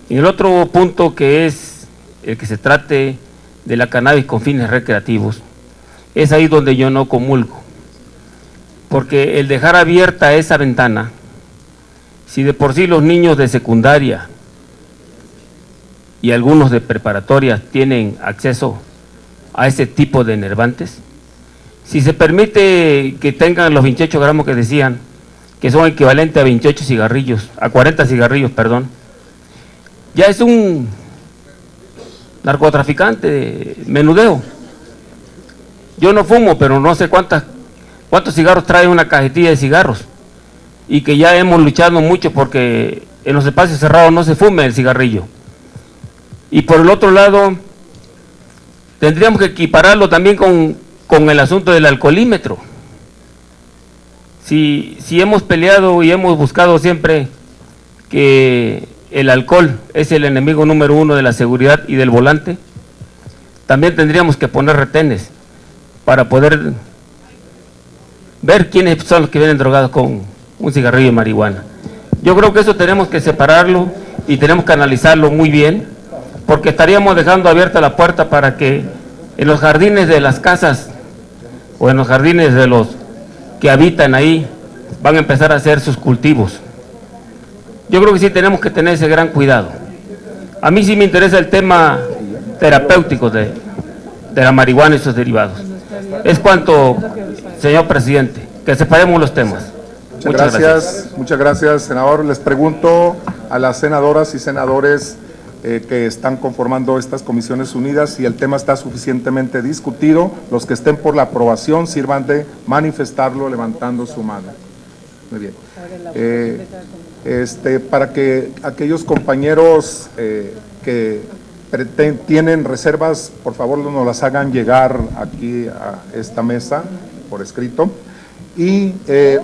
Y el otro punto, que es el que se trate de la cannabis con fines recreativos, es ahí donde yo no comulgo. Porque el dejar abierta esa ventana, si de por sí los niños de secundaria y algunos de preparatoria tienen acceso a ese tipo de enervantes, si se permite que tengan los 28 gramos que decían, que son equivalentes a 28 cigarrillos, a 40 cigarrillos, perdón, ya es un narcotraficante, menudeo. Yo no fumo, pero no sé cuántos cigarros trae una cajetilla de cigarros, y que ya hemos luchado mucho porque en los espacios cerrados no se fume el cigarrillo. Y por el otro lado, tendríamos que equipararlo también con el asunto del alcoholímetro. Si hemos peleado y hemos buscado siempre que el alcohol es el enemigo número 1 de la seguridad y del volante, también tendríamos que poner retenes para poder ver quiénes son los que vienen drogados con un cigarrillo de marihuana. Yo creo que eso tenemos que separarlo y tenemos que analizarlo muy bien, porque estaríamos dejando abierta la puerta para que en los jardines de las casas o en los jardines de los que habitan ahí van a empezar a hacer sus cultivos. Yo creo que sí tenemos que tener ese gran cuidado. A mí sí me interesa el tema terapéutico de la marihuana y sus derivados. Es cuanto, señor presidente, que separemos los temas. Muchas gracias, senador. Les pregunto a las senadoras y senadores que están conformando estas comisiones unidas. Si el tema está suficientemente discutido, los que estén por la aprobación sirvan de manifestarlo levantando su mano. Muy bien. Para que aquellos compañeros que tienen reservas, por favor nos las hagan llegar aquí a esta mesa por escrito. Y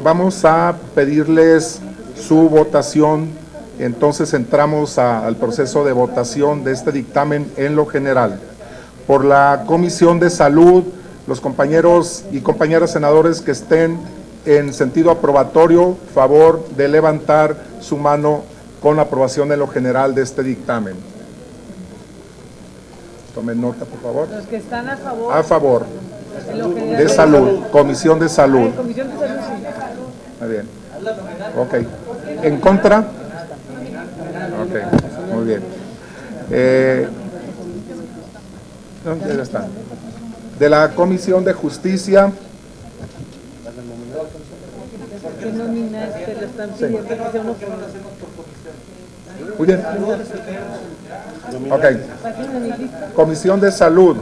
vamos a pedirles su votación. Entonces entramos al proceso de votación de este dictamen en lo general. Por la Comisión de Salud, los compañeros y compañeras senadores que estén en sentido aprobatorio, favor de levantar su mano con la aprobación en lo general de este dictamen. Tomen nota, por favor. Los que están a favor. A favor. De salud, Comisión de Salud. Comisión de Salud, sí. Muy bien. Ok. ¿En contra? Ok, muy bien. ¿Dónde están? De la Comisión de Justicia. ¿Qué nóminas se le están pidiendo que sea uno? Muy bien. Ok. Comisión de Salud.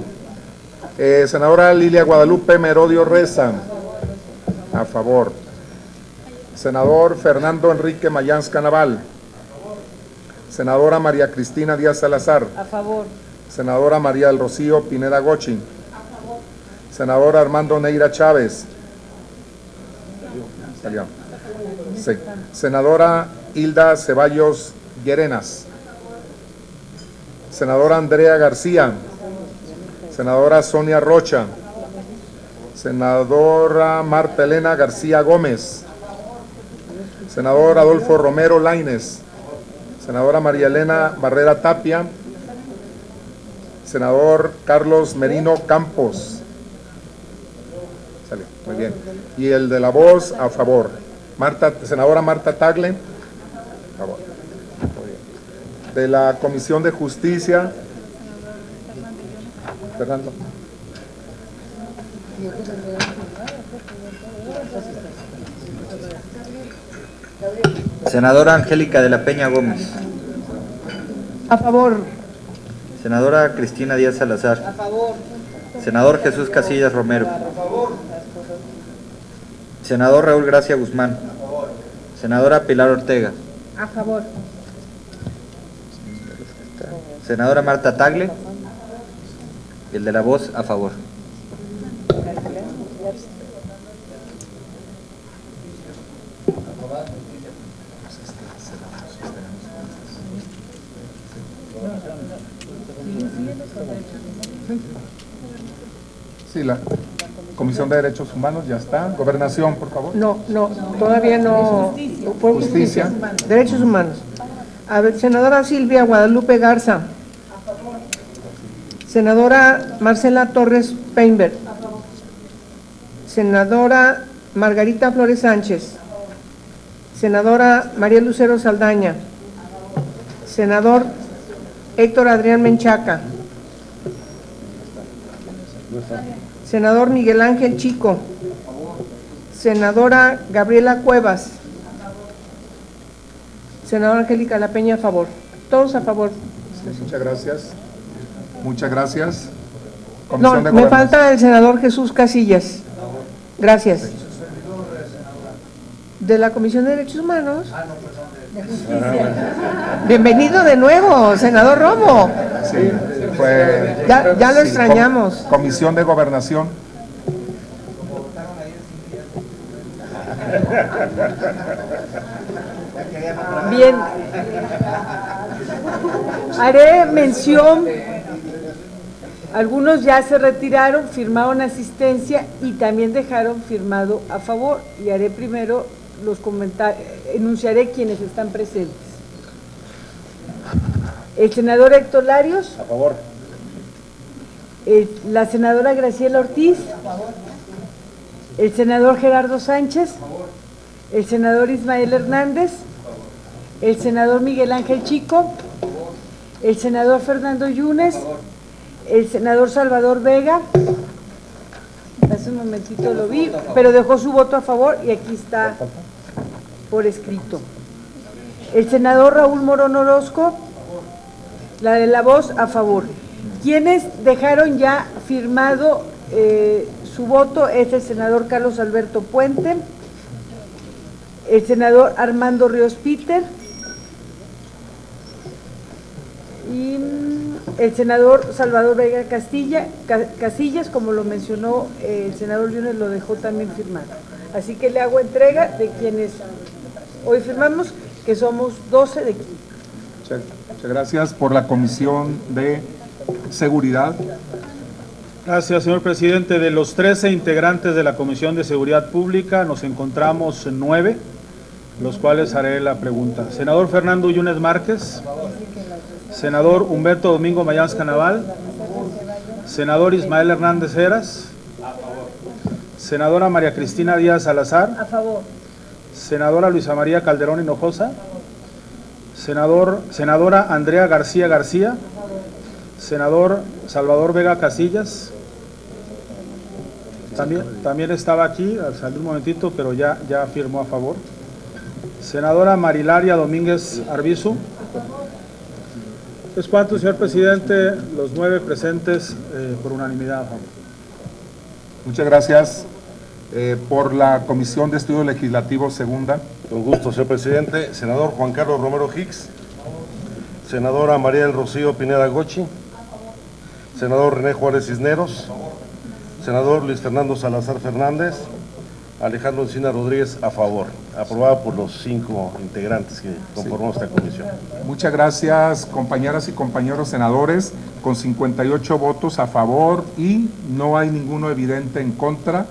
Senadora Lilia Guadalupe Merodio Reza. A favor. Senador Fernando Enrique Mayans Canaval. Senadora María Cristina Díaz Salazar. A favor. Senadora María del Rocío Pineda Gochi. A favor. Senador Armando Neira Chávez. Salió. Sí. Senadora Hilda Ceballos Llerenas. Senadora Andrea García. Senadora Sonia Rocha. Senadora Marta Elena García Gómez. Senador Adolfo Romero Lainez. Senadora María Elena Barrera Tapia. Senador Carlos Merino Campos. Sale, muy bien. Y el de la voz, a favor. Senadora Marta Tagle. A favor. Muy bien. De la Comisión de Justicia. Fernando. Senadora Angélica de la Peña Gómez. A favor. Senadora Cristina Díaz Salazar. A favor. Senador Jesús Casillas Romero. A favor. Senador Raúl Gracia Guzmán. A favor. Senadora Pilar Ortega. A favor. Senadora Marta Tagle. Y el de la voz, a favor. Sí, la Comisión de Derechos Humanos ya está. Gobernación, por favor. No, todavía no. Fue Justicia. Derechos Humanos. A ver, senadora Silvia Guadalupe Garza. Senadora Marcela Torres Peinberg. Senadora Margarita Flores Sánchez. Senadora María Lucero Saldaña. Senador Héctor Adrián Menchaca. Senador Miguel Ángel Chico. Senadora Gabriela Cuevas. Senadora Angélica La Peña, a favor. Todos a favor. Muchas gracias. Muchas gracias. No, me falta el senador Jesús Casillas. Gracias. De la Comisión de Derechos Humanos. Bienvenido de nuevo, senador Romo. Sí, fue. Ya lo extrañamos. Comisión de Gobernación. Bien. Haré mención. Algunos ya se retiraron, firmaron asistencia y también dejaron firmado a favor. Y haré primero los comentarios, enunciaré quienes están presentes. El senador Héctor Larios. A favor. La senadora Graciela Ortiz. A favor. El senador Gerardo Sánchez. A favor. El senador Ismael Hernández. A favor. El senador Miguel Ángel Chico. A favor. El senador Fernando Yunes. A favor. El senador Salvador Vega. Hace un momentito lo vi, pero dejó su voto a favor y aquí está por escrito. El senador Raúl Morón Orozco. La de La Voz a favor. Quienes dejaron ya firmado su voto es el senador Carlos Alberto Puente, el senador Armando Ríos Peter y el senador Salvador Vega Casillas, como lo mencionó el senador Yunes, lo dejó también firmado. Así que le hago entrega de quienes hoy firmamos, que somos 12 de 15. Muchas gracias. Por la Comisión de Seguridad. Gracias, señor presidente. De los 13 integrantes de la Comisión de Seguridad Pública, nos encontramos 9, los cuales haré la pregunta. Senador Fernando Yunes Márquez, senador Humberto Domingo Mayans Canaval, senador Ismael Hernández Heras, senadora María Cristina Díaz Salazar, a favor, senadora Luisa María Calderón Hinojosa, senadora Andrea García García, senador Salvador Vega Casillas, también estaba aquí, salió un momentito, pero ya firmó a favor. Senadora Marilaria Domínguez Arbizu. ¿Es cuánto, señor presidente? Los 9 presentes por unanimidad a favor. Muchas gracias. Por la Comisión de Estudios Legislativos Segunda. Con gusto, señor presidente. Senador Juan Carlos Romero Hicks, senadora María del Rocío Pineda Gochi, senador René Juárez Cisneros, senador Luis Fernando Salazar Fernández, Alejandro Encina Rodríguez a favor. Aprobado por los 5 integrantes que conformamos esta comisión. Muchas gracias, compañeras y compañeros senadores, con 58 votos a favor y no hay ninguno evidente en contra.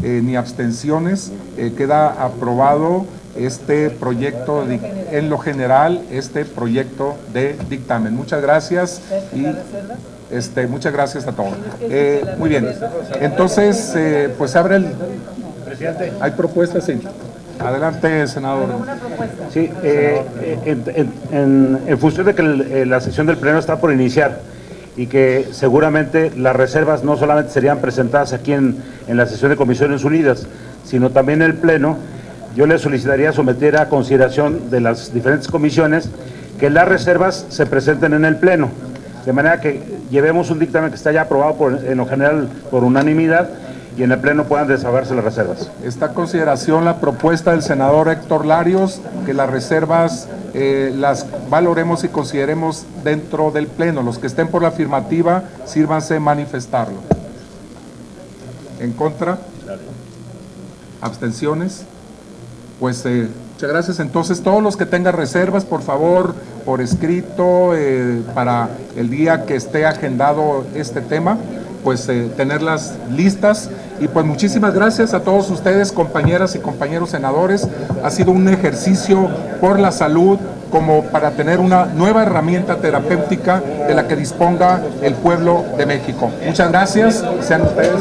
Ni abstenciones, queda aprobado este proyecto en lo general, este proyecto de dictamen. Muchas gracias y muchas gracias a todos. Muy bien, entonces pues abre el... Presidente. ¿Hay propuestas? Sí. Adelante, senador. Sí, en función de que la sesión del Pleno está por iniciar, y que seguramente las reservas no solamente serían presentadas aquí en la sesión de Comisiones Unidas, sino también en el Pleno, yo le solicitaría someter a consideración de las diferentes comisiones que las reservas se presenten en el Pleno, de manera que llevemos un dictamen que está ya aprobado en lo general por unanimidad y en el Pleno puedan desahogarse las reservas. Está a consideración la propuesta del senador Héctor Larios, que las reservas las valoremos y consideremos dentro del Pleno. Los que estén por la afirmativa, sírvanse manifestarlo. ¿En contra? ¿Abstenciones? Pues muchas gracias. Entonces, todos los que tengan reservas, por favor, por escrito, para el día que esté agendado este tema, pues tenerlas listas. Y pues muchísimas gracias a todos ustedes, compañeras y compañeros senadores. Ha sido un ejercicio por la salud, como para tener una nueva herramienta terapéutica de la que disponga el pueblo de México. Muchas gracias, sean ustedes.